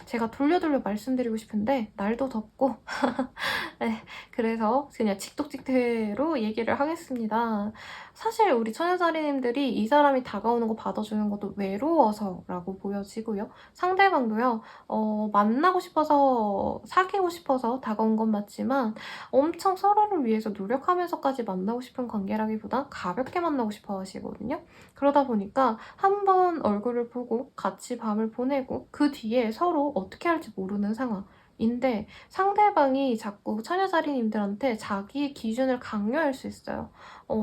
제가 돌려 말씀드리고 싶은데 날도 덥고 네, 그래서 그냥 직독직대로 얘기를 하겠습니다. 사실 우리 처녀자리님들이 이 사람이 다가오는 거 받아주는 것도 외로워서라고 보여지고요. 상대방도요. 만나고 싶어서 사귀고 싶어서 다가온 건 맞지만 엄청 서로를 위해서 노력하면서까지 만나고 싶은 관계라기보다 가볍게 만나고 싶어 하시거든요. 그러다 보니까 한 번 얼굴을 보고 같이 밤을 보내고 그 뒤에 서로 어떻게 할지 모르는 상황인데 상대방이 자꾸 처녀자리님들한테 자기의 기준을 강요할 수 있어요.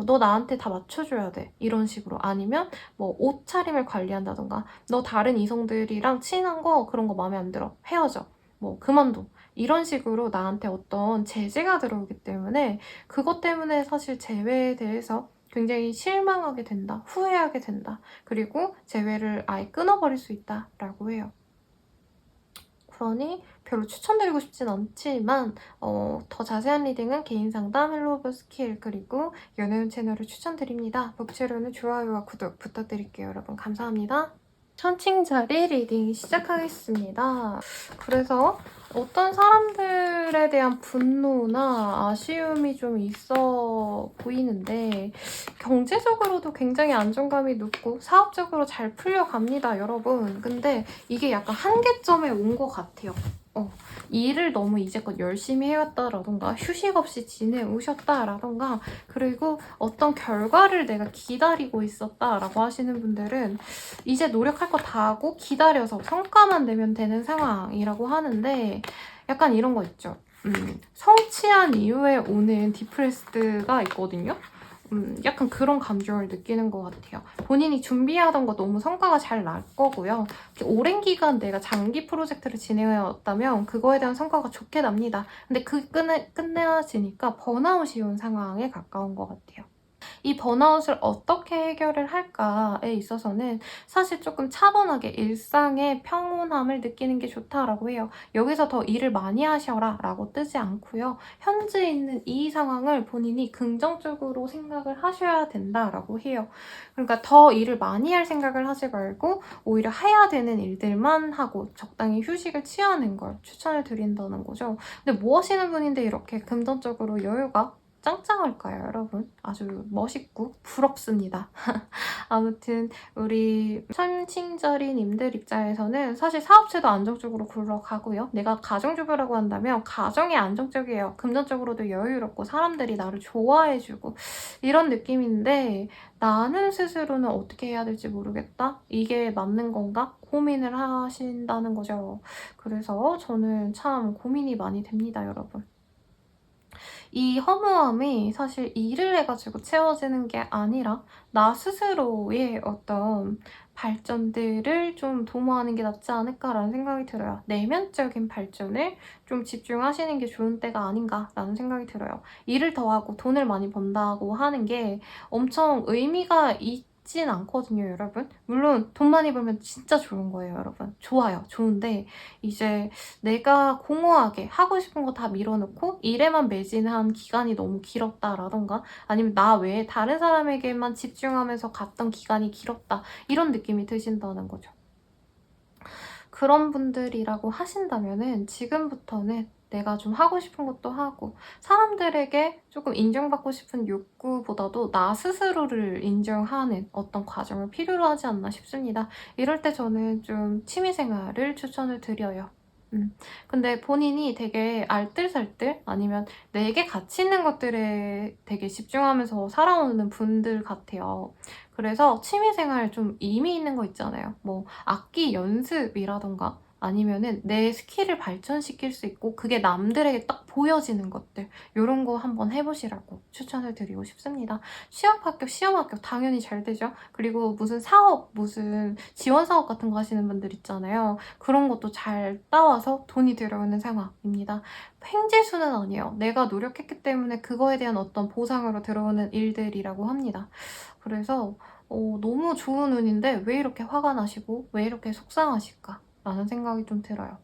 너 나한테 다 맞춰줘야 돼. 이런 식으로. 아니면 뭐 옷차림을 관리한다던가 너 다른 이성들이랑 친한 거 그런 거 마음에 안 들어. 헤어져. 뭐 그만둬. 이런 식으로 나한테 어떤 제재가 들어오기 때문에 그것 때문에 사실 재회에 대해서 굉장히 실망하게 된다. 후회하게 된다. 그리고 재회를 아예 끊어버릴 수 있다라고 해요. 그러니 별로 추천드리고 싶진 않지만 더 자세한 리딩은 개인 상담, 헬로우브 스킬 그리고 연애운 채널을 추천드립니다. 복채로는 좋아요와 구독 부탁드릴게요. 여러분 감사합니다. 천칭자리 리딩 시작하겠습니다. 그래서 어떤 사람들에 대한 분노나 아쉬움이 좀 있어 보이는데 경제적으로도 굉장히 안정감이 높고 사업적으로 잘 풀려갑니다, 여러분. 근데 이게 약간 한계점에 온 것 같아요. 일을 너무 이제껏 열심히 해왔다라던가 휴식 없이 지내오셨다라던가 그리고 어떤 결과를 내가 기다리고 있었다라고 하시는 분들은 이제 노력할 거 다 하고 기다려서 성과만 내면 되는 상황이라고 하는데 약간 이런 거 있죠. 성취한 이후에 오는 디프레스드가 있거든요. 약간 그런 감정을 느끼는 것 같아요. 본인이 준비하던 거 너무 성과가 잘 날 거고요. 오랜 기간 내가 장기 프로젝트를 진행해왔다면 그거에 대한 성과가 좋게 납니다. 근데 끝내지니까 번아웃이 온 상황에 가까운 것 같아요. 이 번아웃을 어떻게 해결을 할까에 있어서는 사실 조금 차분하게 일상의 평온함을 느끼는 게 좋다라고 해요. 여기서 더 일을 많이 하셔라 라고 뜨지 않고요. 현재 있는 이 상황을 본인이 긍정적으로 생각을 하셔야 된다라고 해요. 그러니까 더 일을 많이 할 생각을 하지 말고 오히려 해야 되는 일들만 하고 적당히 휴식을 취하는 걸 추천을 드린다는 거죠. 근데 뭐 하시는 분인데 이렇게 금전적으로 여유가 짱짱할까요, 여러분? 아주 멋있고 부럽습니다. 아무튼 우리 천칭자리님들 입장에서는 사실 사업체도 안정적으로 굴러가고요. 내가 가정주부라고 한다면 가정이 안정적이에요. 금전적으로도 여유롭고 사람들이 나를 좋아해주고 이런 느낌인데 나는 스스로는 어떻게 해야 될지 모르겠다? 이게 맞는 건가? 고민을 하신다는 거죠. 그래서 저는 참 고민이 많이 됩니다, 여러분. 이 허무함이 사실 일을 해가지고 채워지는 게 아니라 나 스스로의 어떤 발전들을 좀 도모하는 게 낫지 않을까라는 생각이 들어요. 내면적인 발전을 좀 집중하시는 게 좋은 때가 아닌가라는 생각이 들어요. 일을 더 하고 돈을 많이 번다고 하는 게 엄청 의미가 있진 않거든요, 여러분. 물론 돈 많이 벌면 진짜 좋은 거예요, 여러분. 좋아요, 좋은데 이제 내가 공허하게 하고 싶은 거 다 밀어놓고 일에만 매진한 기간이 너무 길었다라던가 아니면 나 외에 다른 사람에게만 집중하면서 갔던 기간이 길었다 이런 느낌이 드신다는 거죠. 그런 분들이라고 하신다면은 지금부터는 내가 좀 하고 싶은 것도 하고 사람들에게 조금 인정받고 싶은 욕구보다도 나 스스로를 인정하는 어떤 과정을 필요로 하지 않나 싶습니다. 이럴 때 저는 좀 취미생활을 추천을 드려요. 근데 본인이 되게 알뜰살뜰 아니면 내게 가치 있는 것들에 되게 집중하면서 살아오는 분들 같아요. 그래서 취미생활 좀 의미 있는 거 있잖아요. 뭐 악기 연습이라던가 아니면은 내 스킬을 발전시킬 수 있고 그게 남들에게 딱 보여지는 것들 이런 거 한번 해보시라고 추천을 드리고 싶습니다. 취업합격, 시험합격 당연히 잘 되죠. 그리고 무슨 사업, 무슨 지원 사업 같은 거 하시는 분들 있잖아요. 그런 것도 잘 따와서 돈이 들어오는 상황입니다. 횡재수는 아니에요. 내가 노력했기 때문에 그거에 대한 어떤 보상으로 들어오는 일들이라고 합니다. 그래서 너무 좋은 운인데 왜 이렇게 화가 나시고 왜 이렇게 속상하실까? 라는 생각이 좀 들어요.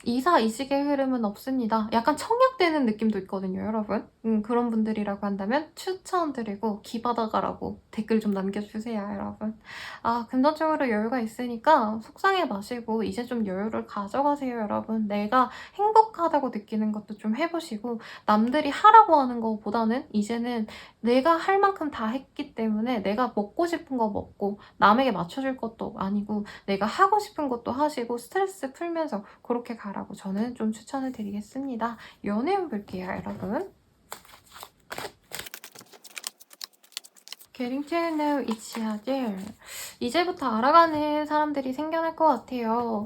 이사이직의 흐름은 없습니다. 약간 청약되는 느낌도 있거든요, 여러분. 그런 분들이라고 한다면 추천드리고 기받아가라고 댓글 좀 남겨주세요, 여러분. 금전적으로 여유가 있으니까 속상해 마시고 이제 좀 여유를 가져가세요, 여러분. 내가 행복하다고 느끼는 것도 좀 해보시고 남들이 하라고 하는 것보다는 이제는 내가 할 만큼 다 했기 때문에 내가 먹고 싶은 거 먹고 남에게 맞춰줄 것도 아니고 내가 하고 싶은 것도 하시고 스트레스 풀면서 그렇게 가라고 저는 좀 추천을 드리겠습니다. 연애운 볼게요, 여러분. Getting to know each other. 이제부터 알아가는 사람들이 생겨날 것 같아요.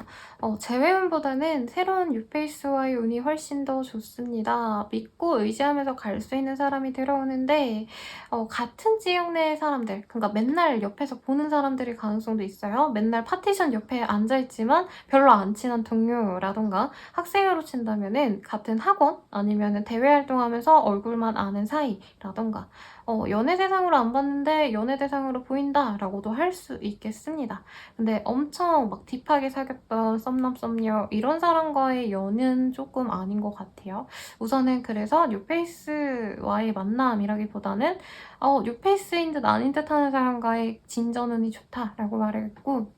재회운보다는 새로운 뉴페이스와의 운이 훨씬 더 좋습니다. 믿고 의지하면서 갈 수 있는 사람이 들어오는데 같은 지역 내의 사람들, 그러니까 맨날 옆에서 보는 사람들일 가능성도 있어요. 맨날 파티션 옆에 앉아있지만 별로 안 친한 동료라던가 학생으로 친다면은 같은 학원 아니면 대외 활동하면서 얼굴만 아는 사이라던가 연애 대상으로 안 봤는데 연애 대상으로 보인다라고도 할 수 있겠습니다. 근데 엄청 막 딥하게 사귀었던 썸남 썸녀 이런 사람과의 연은 조금 아닌 것 같아요. 우선은 그래서 뉴페이스와의 만남이라기보다는 뉴페이스인 듯 아닌 듯 하는 사람과의 진전운이 좋다라고 말했고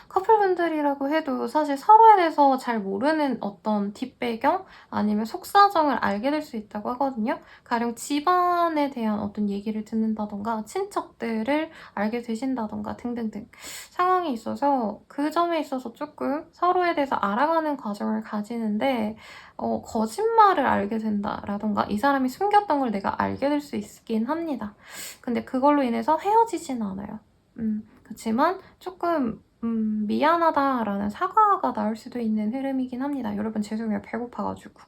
커플분들이라고 해도 사실 서로에 대해서 잘 모르는 어떤 뒷배경 아니면 속사정을 알게 될 수 있다고 하거든요. 가령 집안에 대한 어떤 얘기를 듣는다던가 친척들을 알게 되신다던가 등등등 상황이 있어서 그 점에 있어서 조금 서로에 대해서 알아가는 과정을 가지는데 거짓말을 알게 된다라던가 이 사람이 숨겼던 걸 내가 알게 될 수 있긴 합니다. 근데 그걸로 인해서 헤어지진 않아요. 그렇지만 조금 미안하다라는 사과가 나올 수도 있는 흐름이긴 합니다. 여러분 죄송해요. 배고파가지고.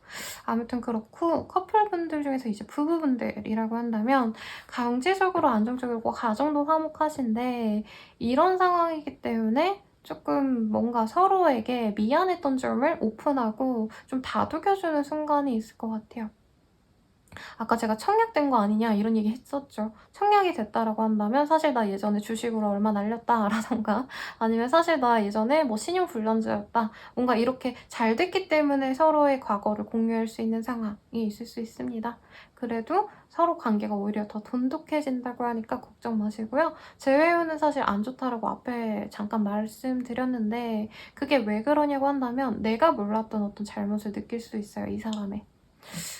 아무튼 그렇고 커플분들 중에서 이제 부부분들이라고 한다면 경제적으로 안정적이고 가정도 화목하신데 이런 상황이기 때문에 조금 뭔가 서로에게 미안했던 점을 오픈하고 좀 다독여주는 순간이 있을 것 같아요. 아까 제가 청약된 거 아니냐 이런 얘기 했었죠. 청약이 됐다라고 한다면 사실 나 예전에 주식으로 얼마 날렸다라던가 아니면 사실 나 예전에 뭐 신용 불량자였다. 뭔가 이렇게 잘 됐기 때문에 서로의 과거를 공유할 수 있는 상황이 있을 수 있습니다. 그래도 서로 관계가 오히려 더 돈독해진다고 하니까 걱정 마시고요. 재회운은 사실 안 좋다라고 앞에 잠깐 말씀드렸는데 그게 왜 그러냐고 한다면 내가 몰랐던 어떤 잘못을 느낄 수 있어요, 이 사람의.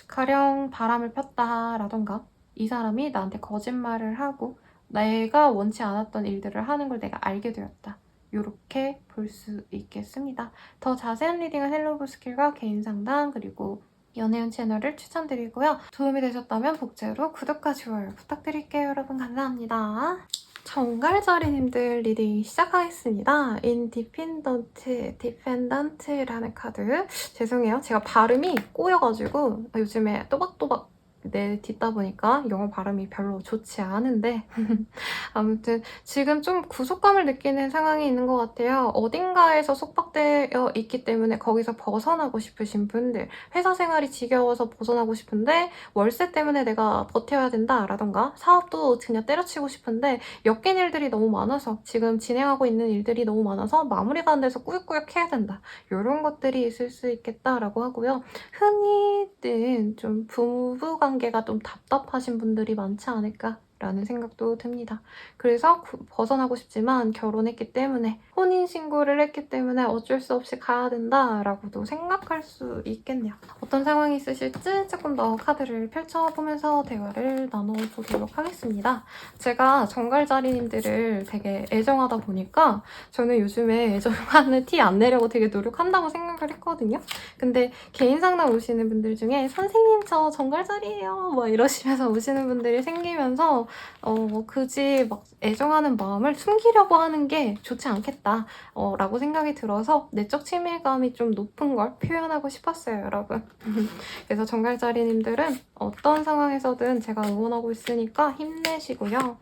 가령 바람을 폈다라던가 이 사람이 나한테 거짓말을 하고 내가 원치 않았던 일들을 하는 걸 내가 알게 되었다. 이렇게 볼 수 있겠습니다. 더 자세한 리딩은 헬로브 스킬과 개인 상담 그리고 연애운 채널을 추천드리고요. 도움이 되셨다면 복제로 구독과 좋아요 부탁드릴게요. 여러분 감사합니다. 정갈자리님들 리딩 시작하겠습니다. Independent라는 카드. 죄송해요. 제가 발음이 꼬여가지고 요즘에 또박또박 듣다 보니까 영어 발음이 별로 좋지 않은데 아무튼 지금 좀 구속감을 느끼는 상황이 있는 것 같아요. 어딘가에서 속박되어 있기 때문에 거기서 벗어나고 싶으신 분들, 회사 생활이 지겨워서 벗어나고 싶은데 월세 때문에 내가 버텨야 된다라던가 사업도 그냥 때려치고 싶은데 엮인 일들이 너무 많아서 지금 진행하고 있는 일들이 너무 많아서 마무리가 안 돼서 꾸역꾸역 해야 된다. 이런 것들이 있을 수 있겠다라고 하고요. 흔히는 좀 부부관계가 좀 답답하신 분들이 많지 않을까 라는 생각도 듭니다. 그래서 벗어나고 싶지만 결혼했기 때문에 혼인신고를 했기 때문에 어쩔 수 없이 가야 된다라고도 생각할 수 있겠네요. 어떤 상황이 있으실지 조금 더 카드를 펼쳐보면서 대화를 나눠보도록 하겠습니다. 제가 정갈자리님들을 되게 애정하다 보니까 저는 요즘에 애정하는 티 안 내려고 되게 노력한다고 생각을 했거든요. 근데 개인 상담 오시는 분들 중에 선생님 저 정갈자리예요 막 이러시면서 오시는 분들이 생기면서 굳이 막 애정하는 마음을 숨기려고 하는 게 좋지 않겠다 라고 생각이 들어서 내적 친밀감이 좀 높은 걸 표현하고 싶었어요, 여러분. 그래서 정갈자리님들은 어떤 상황에서든 제가 응원하고 있으니까 힘내시고요.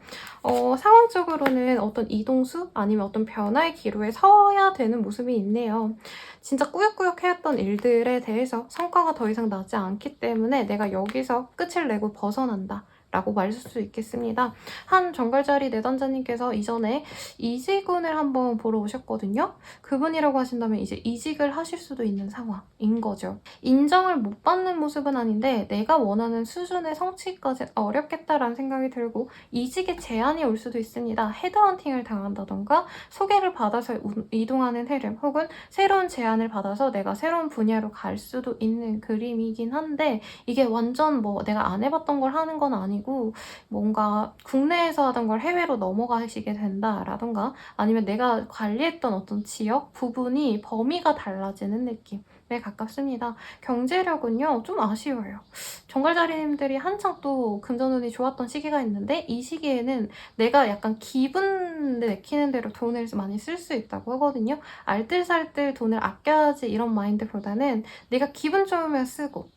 상황적으로는 어떤 이동수 아니면 어떤 변화의 기로에 서야 되는 모습이 있네요. 진짜 꾸역꾸역 해왔던 일들에 대해서 성과가 더 이상 나지 않기 때문에 내가 여기서 끝을 내고 벗어난다. 라고 말할 수 있겠습니다. 한 정갈자리 내담자님께서 이전에 이직운을 한번 보러 오셨거든요. 그분이라고 하신다면 이제 이직을 하실 수도 있는 상황인 거죠. 인정을 못 받는 모습은 아닌데 내가 원하는 수준의 성취까지 어렵겠다라는 생각이 들고 이직의 제안이 올 수도 있습니다. 헤드헌팅을 당한다던가 소개를 받아서 이동하는 흐름 혹은 새로운 제안을 받아서 내가 새로운 분야로 갈 수도 있는 그림이긴 한데 이게 완전 뭐 내가 안 해봤던 걸 하는 건 아니고 뭔가 국내에서 하던 걸 해외로 넘어가시게 된다라던가 아니면 내가 관리했던 어떤 지역 부분이 범위가 달라지는 느낌에 가깝습니다. 경제력은요 좀 아쉬워요. 정갈자리님들이 한창 또 금전운이 좋았던 시기가 있는데 이 시기에는 내가 약간 기분 내키는 대로 돈을 많이 쓸 수 있다고 하거든요. 알뜰살뜰 돈을 아껴야지 이런 마인드보다는 내가 기분 좋으면 쓰고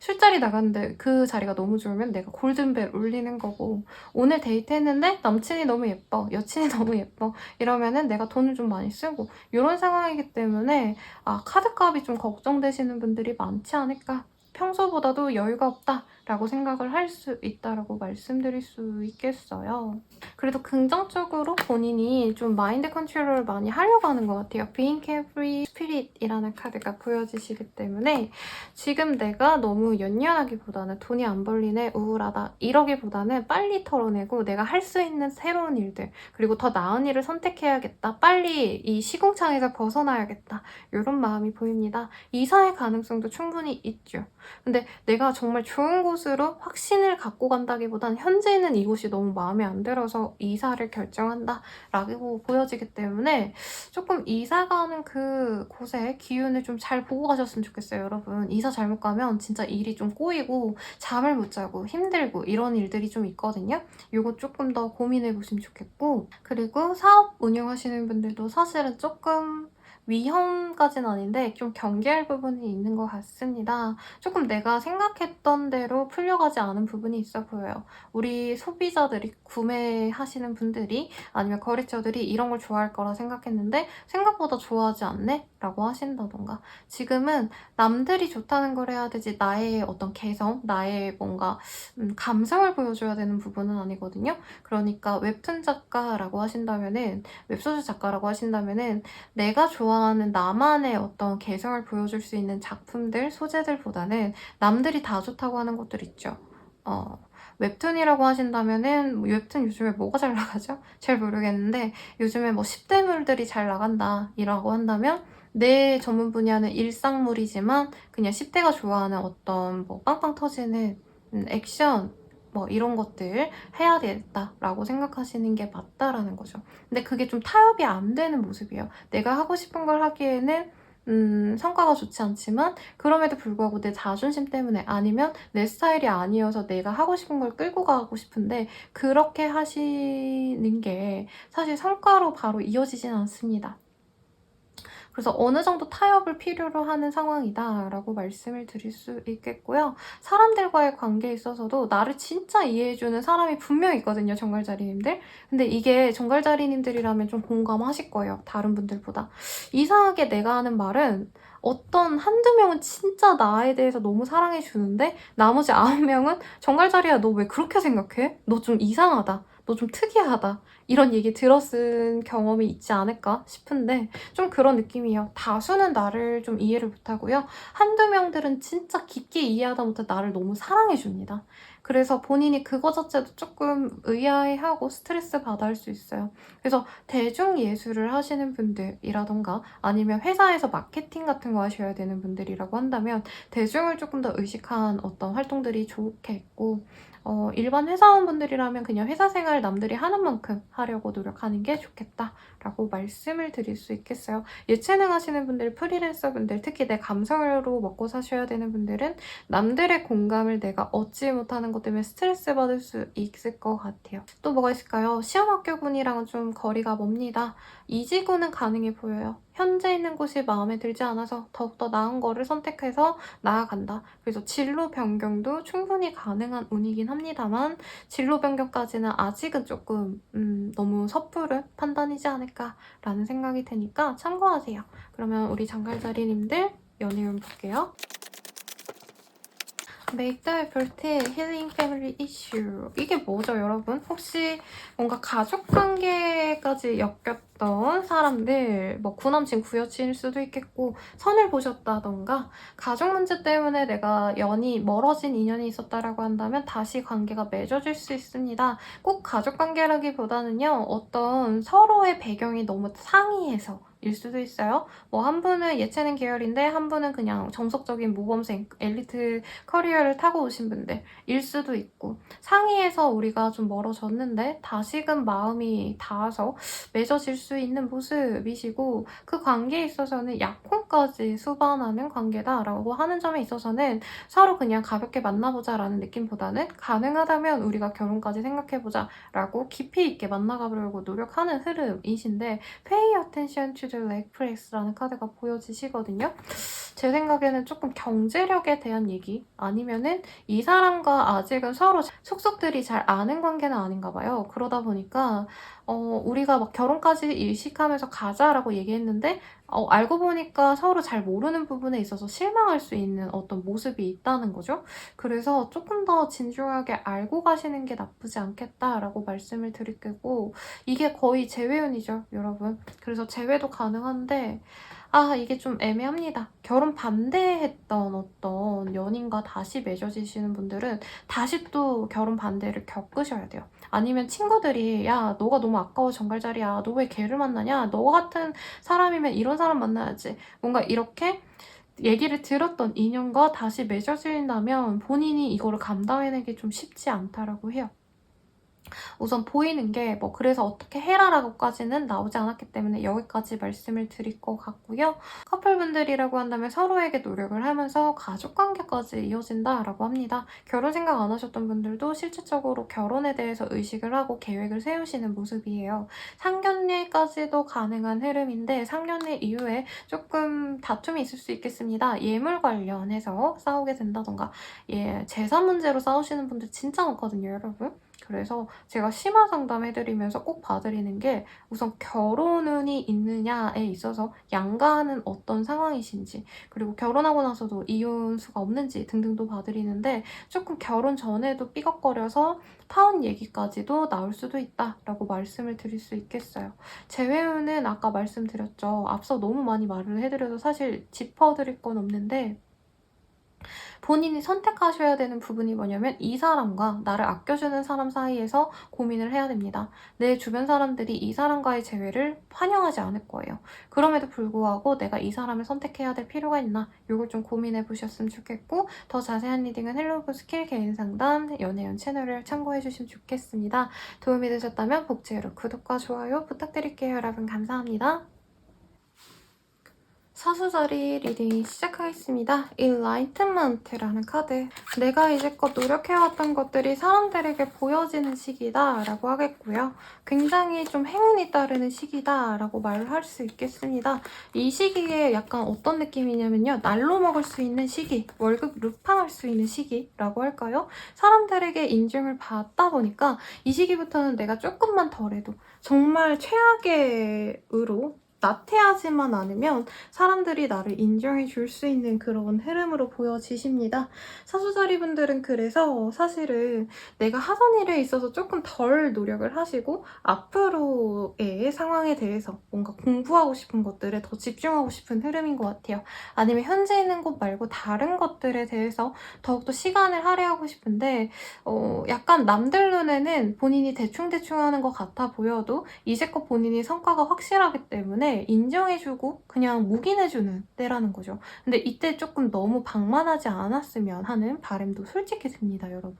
술자리 나갔는데 그 자리가 너무 좋으면 내가 골든벨 울리는 거고 오늘 데이트했는데 남친이 너무 예뻐, 여친이 너무 예뻐 이러면은 내가 돈을 좀 많이 쓰고 이런 상황이기 때문에 카드값이 좀 걱정되시는 분들이 많지 않을까. 평소보다도 여유가 없다라고 생각을 할 수 있다라고 말씀드릴 수 있겠어요. 그래도 긍정적으로 본인이 좀 마인드 컨트롤을 많이 하려고 하는 것 같아요. Being Carefree Spirit이라는 카드가 보여지시기 때문에 지금 내가 너무 연연하기보다는 돈이 안 벌리네, 우울하다 이러기보다는 빨리 털어내고 내가 할 수 있는 새로운 일들 그리고 더 나은 일을 선택해야겠다. 빨리 이 시궁창에서 벗어나야겠다. 이런 마음이 보입니다. 이사의 가능성도 충분히 있죠. 근데 내가 정말 좋은 곳으로 확신을 갖고 간다기보단 현재 있는 이곳이 너무 마음에 안 들어서 이사를 결정한다 라고 보여지기 때문에 조금 이사 가는 그 곳에 기운을 좀 잘 보고 가셨으면 좋겠어요, 여러분. 이사 잘못 가면 진짜 일이 좀 꼬이고 잠을 못 자고 힘들고 이런 일들이 좀 있거든요. 이거 조금 더 고민해 보시면 좋겠고 그리고 사업 운영하시는 분들도 사실은 조금 위험까지는 아닌데 좀 경계할 부분이 있는 것 같습니다. 조금 내가 생각했던 대로 풀려가지 않은 부분이 있어 보여요. 우리 소비자들이 구매하시는 분들이 아니면 거래처들이 이런 걸 좋아할 거라 생각했는데 생각보다 좋아하지 않네? 라고 하신다던가 지금은 남들이 좋다는 걸 해야 되지 나의 어떤 개성, 나의 뭔가 감성을 보여줘야 되는 부분은 아니거든요. 그러니까 웹툰 작가라고 하신다면은 웹소설 작가라고 하신다면은 내가 좋아하는 나만의 어떤 개성을 보여줄 수 있는 작품들, 소재들보다는 남들이 다 좋다고 하는 것들 있죠. 웹툰이라고 하신다면은 웹툰 요즘에 뭐가 잘 나가죠? 잘 모르겠는데 요즘에 뭐 10대물들이 잘 나간다 이라고 한다면 내 전문 분야는 일상물이지만 그냥 10대가 좋아하는 어떤 뭐 빵빵 터지는 액션 뭐 이런 것들 해야 되겠다라고 생각하시는 게 맞다라는 거죠. 근데 그게 좀 타협이 안 되는 모습이에요. 내가 하고 싶은 걸 하기에는 성과가 좋지 않지만 그럼에도 불구하고 내 자존심 때문에 아니면 내 스타일이 아니어서 내가 하고 싶은 걸 끌고 가고 싶은데 그렇게 하시는 게 사실 성과로 바로 이어지진 않습니다. 그래서 어느 정도 타협을 필요로 하는 상황이다라고 말씀을 드릴 수 있겠고요. 사람들과의 관계에 있어서도 나를 진짜 이해해주는 사람이 분명히 있거든요, 정갈자리님들. 근데 이게 정갈자리님들이라면 좀 공감하실 거예요, 다른 분들보다. 이상하게 내가 하는 말은 어떤 한두 명은 진짜 나에 대해서 너무 사랑해주는데 나머지 9명은 정갈자리야, 너 왜 그렇게 생각해? 너 좀 이상하다. 너 좀 특이하다. 이런 얘기 들었은 경험이 있지 않을까 싶은데 좀 그런 느낌이에요. 다수는 나를 좀 이해를 못하고요. 한두 명들은 진짜 깊게 이해하다 못해 나를 너무 사랑해줍니다. 그래서 본인이 그거 자체도 조금 의아해하고 스트레스 받아 할 수 있어요. 그래서 대중예술을 하시는 분들이라던가 아니면 회사에서 마케팅 같은 거 하셔야 되는 분들이라고 한다면 대중을 조금 더 의식한 어떤 활동들이 좋겠고 일반 회사원분들이라면 그냥 회사 생활 남들이 하는 만큼 하려고 노력하는 게 좋겠다라고 말씀을 드릴 수 있겠어요. 예체능 하시는 분들, 프리랜서 분들, 특히 내 감성으로 먹고 사셔야 되는 분들은 남들의 공감을 내가 얻지 못하는 것 때문에 스트레스 받을 수 있을 것 같아요. 또 뭐가 있을까요? 시험학교군이랑은 좀 거리가 멉니다. 이지구는 가능해 보여요. 현재 있는 곳이 마음에 들지 않아서 더욱더 나은 거를 선택해서 나아간다. 그래서 진로 변경도 충분히 가능한 운이긴 합니다만 진로 변경까지는 아직은 조금 너무 섣부른 판단이지 않을까라는 생각이 드니까 참고하세요. 그러면 우리 장갈자리님들 연애운 볼게요. Make the effort, healing family issue. 이게 뭐죠, 여러분? 혹시 뭔가 가족 관계까지 엮였던 사람들, 뭐 구남친, 구여친일 수도 있겠고, 선을 보셨다던가, 가족 문제 때문에 내가 멀어진 인연이 있었다라고 한다면 다시 관계가 맺어질 수 있습니다. 꼭 가족 관계라기보다는요, 어떤 서로의 배경이 너무 상이해서 일 수도 있어요. 뭐 한 분은 예체능 계열인데 한 분은 그냥 정석적인 모범생, 엘리트 커리어를 타고 오신 분들일 수도 있고 상의해서 우리가 좀 멀어졌는데 다시금 마음이 닿아서 맺어질 수 있는 모습이시고 그 관계에 있어서는 약혼까지 수반하는 관계다라고 하는 점에 있어서는 서로 그냥 가볍게 만나보자라는 느낌보다는 가능하다면 우리가 결혼까지 생각해보자라고 깊이 있게 만나가보려고 노력하는 흐름이신데 Pay attention to the leg press라는 카드가 보여지시거든요. 제 생각에는 조금 경제력에 대한 얘기 아니면은 이 사람과 아직은 서로 속속들이 잘 아는 관계는 아닌가 봐요. 그러다 보니까 우리가 막 결혼까지 일식하면서 가자라고 얘기했는데 알고 보니까 서로 잘 모르는 부분에 있어서 실망할 수 있는 어떤 모습이 있다는 거죠. 그래서 조금 더 진중하게 알고 가시는 게 나쁘지 않겠다라고 말씀을 드릴 거고 이게 거의 재회운이죠, 여러분. 그래서 재회도 가능한데 이게 좀 애매합니다. 결혼 반대했던 어떤 연인과 다시 맺어지시는 분들은 다시 또 결혼 반대를 겪으셔야 돼요. 아니면 친구들이 야 너가 너무 아까워 정갈자리야. 너 왜 걔를 만나냐? 너 같은 사람이면 이런 사람 만나야지. 뭔가 이렇게 얘기를 들었던 인연과 다시 맺어진다면 본인이 이거를 감당해내기 좀 쉽지 않다라고 해요. 우선 보이는 게 뭐 그래서 어떻게 해라라고까지는 나오지 않았기 때문에 여기까지 말씀을 드릴 것 같고요. 커플분들이라고 한다면 서로에게 노력을 하면서 가족관계까지 이어진다라고 합니다. 결혼 생각 안 하셨던 분들도 실질적으로 결혼에 대해서 의식을 하고 계획을 세우시는 모습이에요. 상견례까지도 가능한 흐름인데 상견례 이후에 조금 다툼이 있을 수 있겠습니다. 예물 관련해서 싸우게 된다던가 재산 문제로 싸우시는 분들 진짜 많거든요, 여러분. 그래서 제가 심화 상담해드리면서 꼭 봐드리는 게 우선 결혼운이 있느냐에 있어서 양가하는 어떤 상황이신지 그리고 결혼하고 나서도 이혼수가 없는지 등등도 봐드리는데 조금 결혼 전에도 삐걱거려서 파혼 얘기까지도 나올 수도 있다라고 말씀을 드릴 수 있겠어요. 재회운은 아까 말씀드렸죠. 앞서 너무 많이 말을 해드려서 사실 짚어드릴 건 없는데 본인이 선택하셔야 되는 부분이 뭐냐면 이 사람과 나를 아껴주는 사람 사이에서 고민을 해야 됩니다. 내 주변 사람들이 이 사람과의 재회를 환영하지 않을 거예요. 그럼에도 불구하고 내가 이 사람을 선택해야 될 필요가 있나 이걸 좀 고민해 보셨으면 좋겠고 더 자세한 리딩은 헬로우 스킬 개인 상담 연애운 채널을 참고해 주시면 좋겠습니다. 도움이 되셨다면 복제로 구독과 좋아요 부탁드릴게요. 여러분 감사합니다. 사수자리 리딩 시작하겠습니다. Enlightenment라는 카드. 내가 이제껏 노력해왔던 것들이 사람들에게 보여지는 시기다 라고 하겠고요. 굉장히 좀 행운이 따르는 시기다 라고 말을 할 수 있겠습니다. 이 시기에 약간 어떤 느낌이냐면요. 날로 먹을 수 있는 시기, 월급 루팡할 수 있는 시기라고 할까요? 사람들에게 인정을 받다 보니까 이 시기부터는 내가 조금만 덜해도 정말 최악의으로 나태하지만 않으면 사람들이 나를 인정해 줄 수 있는 그런 흐름으로 보여지십니다. 사수자리 분들은 그래서 사실은 내가 하던 일에 있어서 조금 덜 노력을 하시고 앞으로의 상황에 대해서 뭔가 공부하고 싶은 것들에 더 집중하고 싶은 흐름인 것 같아요. 아니면 현재 있는 곳 말고 다른 것들에 대해서 더욱더 시간을 할애하고 싶은데 약간 남들 눈에는 본인이 대충대충 하는 것 같아 보여도 이제껏 본인이 성과가 확실하기 때문에 인정해주고 그냥 묵인해주는 때라는 거죠. 근데 이때 조금 너무 방만하지 않았으면 하는 바람도 솔직히 듭니다, 여러분.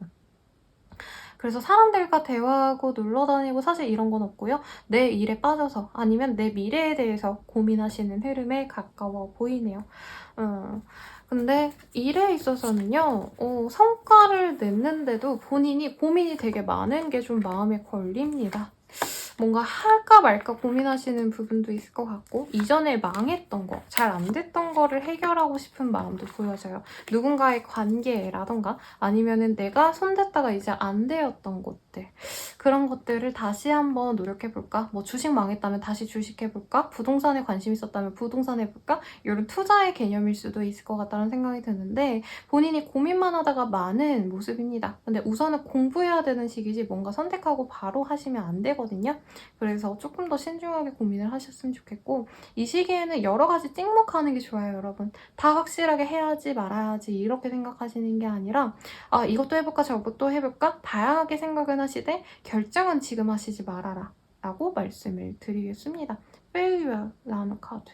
그래서 사람들과 대화하고 놀러 다니고 사실 이런 건 없고요. 내 일에 빠져서 아니면 내 미래에 대해서 고민하시는 흐름에 가까워 보이네요. 근데 일에 있어서는요, 성과를 냈는데도 본인이 고민이 되게 많은 게 좀 마음에 걸립니다. 뭔가 할까 말까 고민하시는 부분도 있을 것 같고 이전에 망했던 거, 잘 안 됐던 거를 해결하고 싶은 마음도 보여져요. 누군가의 관계라던가 아니면은 내가 손댔다가 이제 안 되었던 것들 그런 것들을 다시 한번 노력해볼까? 뭐 주식 망했다면 다시 주식 해볼까? 부동산에 관심 있었다면 부동산 해볼까? 이런 투자의 개념일 수도 있을 것 같다는 생각이 드는데 본인이 고민만 하다가 많은 모습입니다. 근데 우선은 공부해야 되는 시기지 뭔가 선택하고 바로 하시면 안 되거든요. 그래서 조금 더 신중하게 고민을 하셨으면 좋겠고 이 시기에는 여러 가지 찍먹하는 게 좋아요, 여러분. 다 확실하게 해야지 말아야지 이렇게 생각하시는 게 아니라 아 이것도 해볼까 저것도 해볼까 다양하게 생각은 하시되 결정은 지금 하시지 말아라 라고 말씀을 드리겠습니다. Failure라는 카드.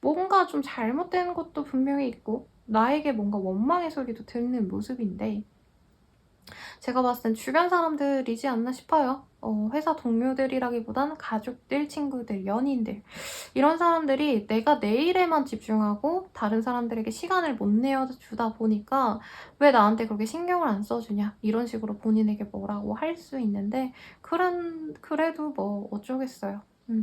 뭔가 좀 잘못된 것도 분명히 있고 나에게 뭔가 원망의 소리도 듣는 모습인데 제가 봤을 땐 주변 사람들이지 않나 싶어요. 회사 동료들이라기보단 가족들, 친구들, 연인들 이런 사람들이 내가 내 일에만 집중하고 다른 사람들에게 시간을 못 내어주다 보니까 왜 나한테 그렇게 신경을 안 써주냐 이런 식으로 본인에게 뭐라고 할 수 있는데 그래도 뭐 어쩌겠어요.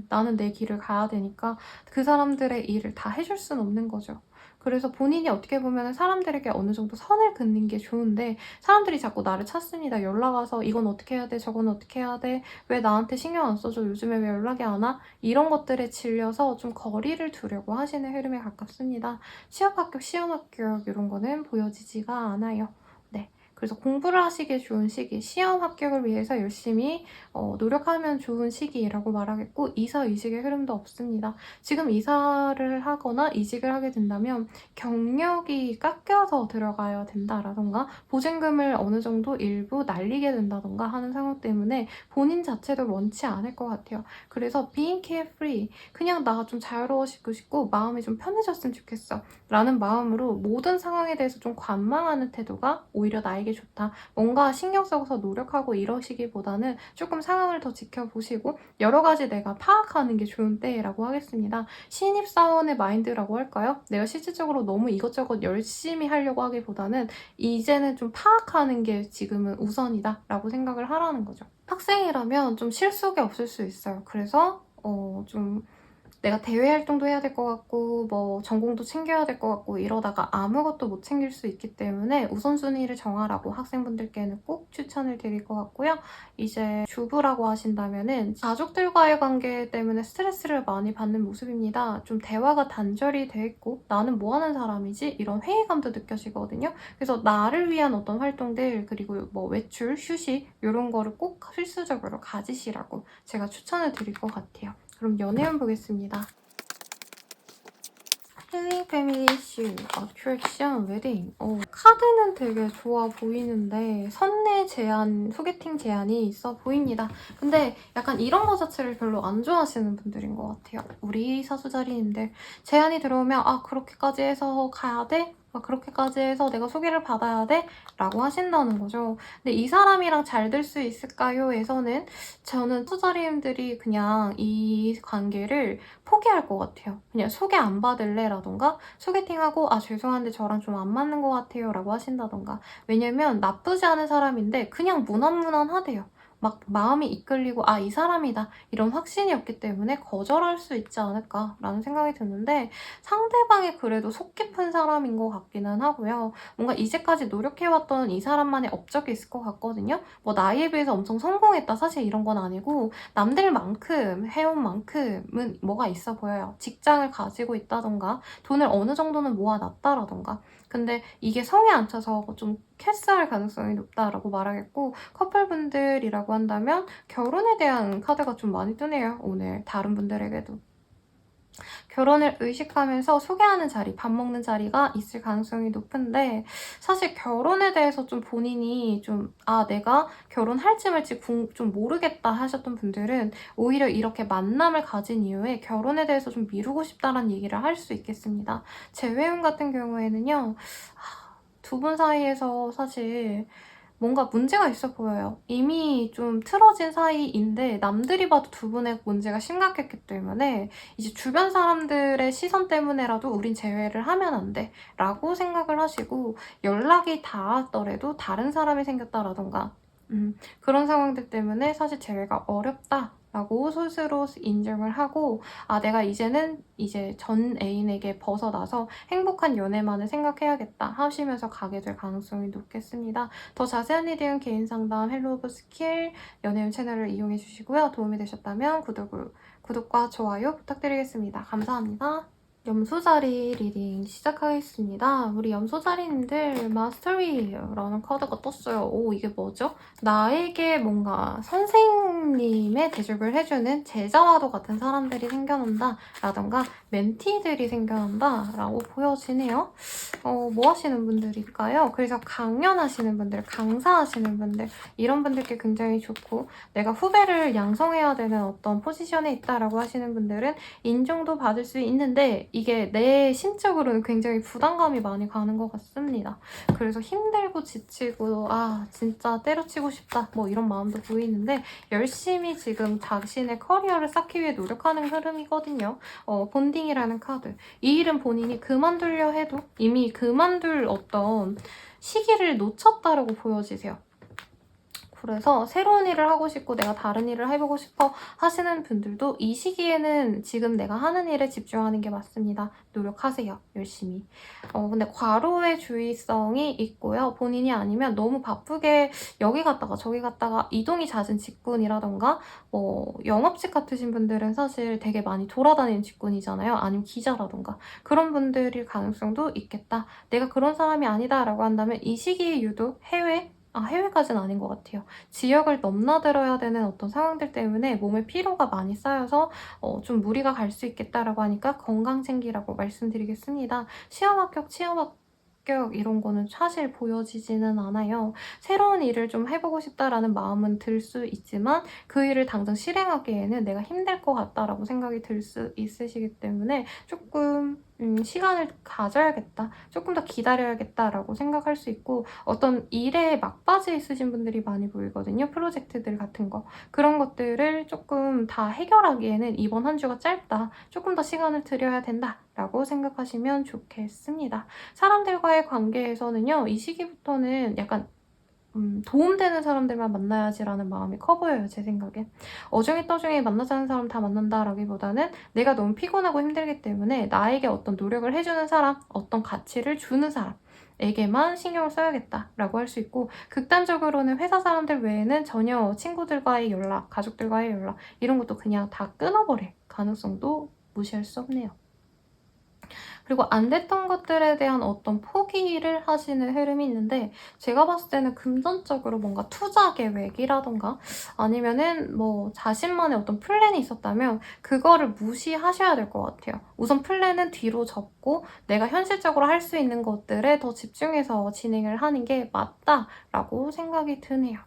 나는 내 길을 가야 되니까 그 사람들의 일을 다 해줄 수는 없는 거죠. 그래서 본인이 어떻게 보면 사람들에게 어느 정도 선을 긋는 게 좋은데 사람들이 자꾸 나를 찾습니다. 연락 와서 이건 어떻게 해야 돼? 저건 어떻게 해야 돼? 왜 나한테 신경 안 써줘? 요즘에 왜 연락이 안 와? 이런 것들에 질려서 좀 거리를 두려고 하시는 흐름에 가깝습니다. 취업 합격, 시험 합격 이런 거는 보여지지가 않아요. 네. 그래서 공부를 하시기에 좋은 시기, 시험 합격을 위해서 열심히 노력하면 좋은 시기라고 말하겠고 이사 이직의 흐름도 없습니다. 지금 이사를 하거나 이직을 하게 된다면 경력이 깎여서 들어가야 된다라던가 보증금을 어느 정도 일부 날리게 된다던가 하는 상황 때문에 본인 자체도 원치 않을 것 같아요. 그래서 being carefree, 그냥 나가 좀 자유로워지고 싶고 마음이 좀 편해졌으면 좋겠어 라는 마음으로 모든 상황에 대해서 좀 관망하는 태도가 오히려 나에게 좋다. 뭔가 신경 써서 노력하고 이러시기보다는 조금 상황을 더 지켜보시고 여러 가지 내가 파악하는 게 좋은 때라고 하겠습니다. 신입사원의 마인드라고 할까요? 내가 실질적으로 너무 이것저것 열심히 하려고 하기보다는 이제는 좀 파악하는 게 지금은 우선이다 라고 생각을 하라는 거죠. 학생이라면 좀 실속이 없을 수 있어요. 그래서 좀 내가 대외 활동도 해야 될 것 같고 뭐 전공도 챙겨야 될 것 같고 이러다가 아무것도 못 챙길 수 있기 때문에 우선순위를 정하라고 학생분들께는 꼭 추천을 드릴 것 같고요. 이제 주부라고 하신다면은 가족들과의 관계 때문에 스트레스를 많이 받는 모습입니다. 좀 대화가 단절이 돼 있고 나는 뭐 하는 사람이지? 이런 회의감도 느껴지거든요. 그래서 나를 위한 어떤 활동들 그리고 뭐 외출, 휴식 이런 거를 꼭 필수적으로 가지시라고 제가 추천을 드릴 것 같아요. 그럼 연애운 보겠습니다. 힐링 패밀리 이슈, 어트랙션, 웨딩. 카드는 되게 좋아 보이는데 선내 제한, 소개팅 제한이 있어 보입니다. 근데 약간 이런 거 자체를 별로 안 좋아하시는 분들인 것 같아요. 우리 사수자리님들. 제한이 들어오면 아 그렇게까지 해서 가야 돼? 막 그렇게까지 해서 내가 소개를 받아야 돼? 라고 하신다는 거죠. 근데 이 사람이랑 잘 될 수 있을까요? 에서는 저는 투자리님들이 그냥 이 관계를 포기할 것 같아요. 그냥 소개 안 받을래? 라던가 소개팅하고 아 죄송한데 저랑 좀 안 맞는 것 같아요 라고 하신다던가. 왜냐면 나쁘지 않은 사람인데 그냥 무난무난하대요. 막 마음이 이끌리고 아 이 사람이다 이런 확신이 없기 때문에 거절할 수 있지 않을까라는 생각이 드는데 상대방이 그래도 속 깊은 사람인 것 같기는 하고요. 뭔가 이제까지 노력해왔던 이 사람만의 업적이 있을 것 같거든요. 뭐 나이에 비해서 엄청 성공했다 사실 이런 건 아니고 남들만큼 해온 만큼은 뭐가 있어 보여요. 직장을 가지고 있다던가 돈을 어느 정도는 모아놨다라던가. 근데 이게 성에 안 차서 좀 캐스할 가능성이 높다라고 말하겠고 커플분들이라고 한다면 결혼에 대한 카드가 좀 많이 뜨네요. 오늘 다른 분들에게도. 결혼을 의식하면서 소개하는 자리, 밥 먹는 자리가 있을 가능성이 높은데 사실 결혼에 대해서 좀 본인이 좀 내가 결혼할지 말지 좀 모르겠다 하셨던 분들은 오히려 이렇게 만남을 가진 이후에 결혼에 대해서 좀 미루고 싶다라는 얘기를 할 수 있겠습니다. 재회운 같은 경우에는요. 두 분 사이에서 사실 뭔가 문제가 있어 보여요. 이미 좀 틀어진 사이인데 남들이 봐도 두 분의 문제가 심각했기 때문에 이제 주변 사람들의 시선 때문에라도 우린 재회를 하면 안 돼 라고 생각을 하시고 연락이 닿았더라도 다른 사람이 생겼다라던가 그런 상황들 때문에 사실 재회가 어렵다 라고 스스로 인정을 하고 내가 이제는 이제 전 애인에게 벗어나서 행복한 연애만을 생각해야겠다 하시면서 가게 될 가능성이 높겠습니다. 더 자세한 리딩은 개인 상담 헬로 오브 스킬 연애운 채널을 이용해 주시고요. 도움이 되셨다면 구독과 좋아요 부탁드리겠습니다. 감사합니다. 염소자리 리딩 시작하겠습니다. 우리 염소자리님들 마스터리라는 카드가 떴어요. 오, 이게 뭐죠? 나에게 뭔가 선생님의 대접을 해주는 제자와도 같은 사람들이 생겨난다 라던가 멘티들이 생겨난다 라고 보여지네요. 뭐 하시는 분들일까요? 그래서 강연하시는 분들, 강사하시는 분들 이런 분들께 굉장히 좋고 내가 후배를 양성해야 되는 어떤 포지션에 있다라고 하시는 분들은 인정도 받을 수 있는데 이게 내 심적으로는 굉장히 부담감이 많이 가는 것 같습니다. 그래서 힘들고 지치고 진짜 때려치고 싶다 뭐 이런 마음도 보이는데 열심히 지금 자신의 커리어를 쌓기 위해 노력하는 흐름이거든요. 본딩이라는 카드. 이 일은 본인이 그만두려 해도 이미 그만둘 어떤 시기를 놓쳤다라고 보여지세요. 그래서 새로운 일을 하고 싶고 내가 다른 일을 해보고 싶어 하시는 분들도 이 시기에는 지금 내가 하는 일에 집중하는 게 맞습니다. 노력하세요. 열심히. 근데 과로의 주의성이 있고요. 본인이 아니면 너무 바쁘게 여기 갔다가 저기 갔다가 이동이 잦은 직군이라던가 영업직 같으신 분들은 사실 되게 많이 돌아다니는 직군이잖아요. 아니면 기자라던가 그런 분들일 가능성도 있겠다. 내가 그런 사람이 아니다라고 한다면 이 시기에 유독 해외까지는 아닌 것 같아요. 지역을 넘나들어야 되는 어떤 상황들 때문에 몸에 피로가 많이 쌓여서 좀 무리가 갈 수 있겠다라고 하니까 건강 챙기라고 말씀드리겠습니다. 시험 합격, 취업 합격 이런 거는 사실 보여지지는 않아요. 새로운 일을 좀 해보고 싶다라는 마음은 들 수 있지만 그 일을 당장 실행하기에는 내가 힘들 것 같다라고 생각이 들 수 있으시기 때문에 조금 시간을 가져야겠다. 조금 더 기다려야겠다라고 생각할 수 있고 어떤 일에 막바지에 있으신 분들이 많이 보이거든요. 프로젝트들 같은 거. 그런 것들을 조금 다 해결하기에는 이번 한 주가 짧다. 조금 더 시간을 들여야 된다라고 생각하시면 좋겠습니다. 사람들과의 관계에서는요. 이 시기부터는 약간 도움되는 사람들만 만나야지라는 마음이 커 보여요. 제 생각엔. 어중이 떠중이 만나자는 사람 다 만난다라기보다는 내가 너무 피곤하고 힘들기 때문에 나에게 어떤 노력을 해주는 사람, 어떤 가치를 주는 사람에게만 신경을 써야겠다라고 할 수 있고 극단적으로는 회사 사람들 외에는 전혀 친구들과의 연락, 가족들과의 연락 이런 것도 그냥 다 끊어버릴 가능성도 무시할 수 없네요. 그리고 안 됐던 것들에 대한 어떤 포기를 하시는 흐름이 있는데 제가 봤을 때는 금전적으로 뭔가 투자 계획이라던가 아니면은 뭐 자신만의 어떤 플랜이 있었다면 그거를 무시하셔야 될 것 같아요. 우선 플랜은 뒤로 접고 내가 현실적으로 할 수 있는 것들에 더 집중해서 진행을 하는 게 맞다라고 생각이 드네요.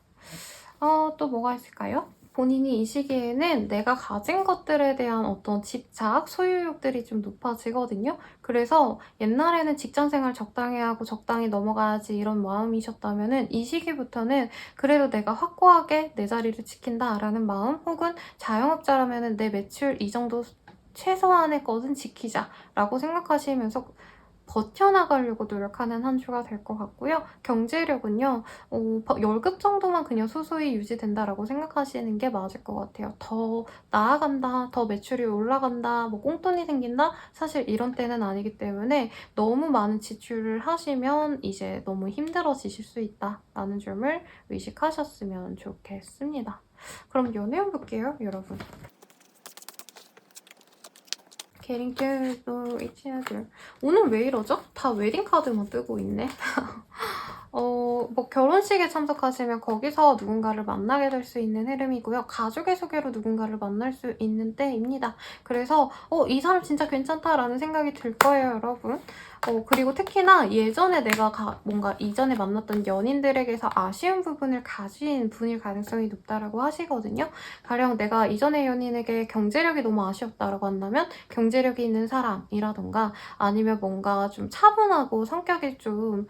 또 뭐가 있을까요? 본인이 이 시기에는 내가 가진 것들에 대한 어떤 집착, 소유욕들이 좀 높아지거든요. 그래서 옛날에는 직장 생활 적당히 하고 적당히 넘어가야지 이런 마음이셨다면은 이 시기부터는 그래도 내가 확고하게 내 자리를 지킨다라는 마음, 혹은 자영업자라면은 내 매출 이 정도 최소한의 것은 지키자라고 생각하시면서 버텨나가려고 노력하는 한 주가 될 것 같고요. 경제력은요, 월급 정도만 그냥 소소히 유지된다라고 생각하시는 게 맞을 것 같아요. 더 나아간다, 더 매출이 올라간다, 뭐 꽁돈이 생긴다? 사실 이런 때는 아니기 때문에 너무 많은 지출을 하시면 이제 너무 힘들어지실 수 있다라는 점을 의식하셨으면 좋겠습니다. 그럼 연애운 볼게요, 여러분. Getting to each other. 오늘 왜 이러죠? 다 웨딩카드만 뜨고 있네. 뭐 결혼식에 참석하시면 거기서 누군가를 만나게 될 수 있는 흐름이고요. 가족의 소개로 누군가를 만날 수 있는 때입니다. 그래서 이 사람 진짜 괜찮다라는 생각이 들 거예요, 여러분. 그리고 특히나 예전에 내가 뭔가 이전에 만났던 연인들에게서 아쉬운 부분을 가진 분일 가능성이 높다라고 하시거든요. 가령 내가 이전의 연인에게 경제력이 너무 아쉬웠다라고 한다면 경제력이 있는 사람이라던가 아니면 뭔가 좀 차분하고 성격이 좀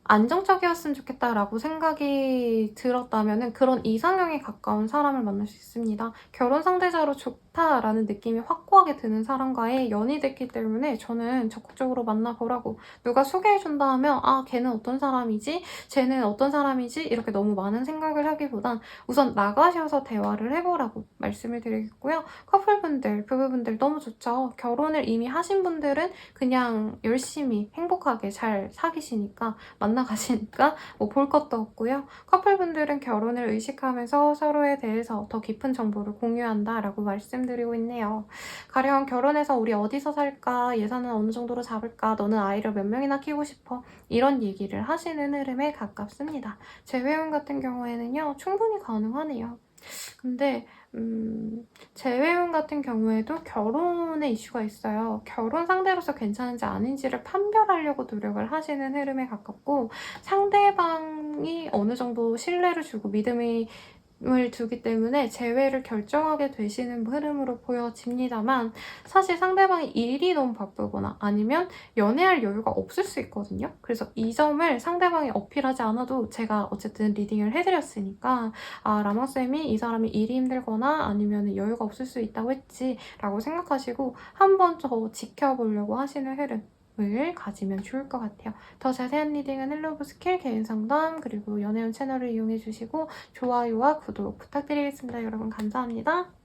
안정적이었으면 좋겠다라고 생각이 들었다면 그런 이상형에 가까운 사람을 만날 수 있습니다. 결혼 상대자로 좋다라는 느낌이 확고하게 드는 사람과의 연이 됐기 때문에 저는 적극적으로 만나보라고, 누가 소개해준다 하면 걔는 어떤 사람이지? 쟤는 어떤 사람이지? 이렇게 너무 많은 생각을 하기보단 우선 나가셔서 대화를 해보라고 말씀을 드리겠고요. 커플분들, 부부분들 너무 좋죠. 결혼을 이미 하신 분들은 그냥 열심히 행복하게 잘 사귀시니까 만나가시니까 뭐 볼 것도 없고요. 커플분들은 결혼을 의식하면서 서로에 대해서 더 깊은 정보를 공유한다라고 말씀드리고 있네요. 가령 결혼해서 우리 어디서 살까? 예산은 어느 정도로 잡을까? 너는 아이를 몇 명이나 키우고 싶어? 이런 얘기를 하시는 흐름에 가깝습니다. 재회원 같은 경우에는요, 충분히 가능하네요. 근데 재회원 같은 경우에도 결혼의 이슈가 있어요. 결혼 상대로서 괜찮은지 아닌지를 판별하려고 노력을 하시는 흐름에 가깝고, 상대방이 어느 정도 신뢰를 주고 믿음을 두기 때문에 재회를 결정하게 되시는 흐름으로 보여집니다만, 사실 상대방이 일이 너무 바쁘거나 아니면 연애할 여유가 없을 수 있거든요. 그래서 이 점을 상대방이 어필하지 않아도 제가 어쨌든 리딩을 해드렸으니까 라마쌤이 이 사람이 일이 힘들거나 아니면 여유가 없을 수 있다고 했지 라고 생각하시고 한 번 더 지켜보려고 하시는 흐름을 가지면 좋을 것 같아요. 더 자세한 리딩은 헬로브 스킬 개인 상담 그리고 연애운 채널을 이용해 주시고 좋아요와 구독 부탁드리겠습니다. 여러분 감사합니다.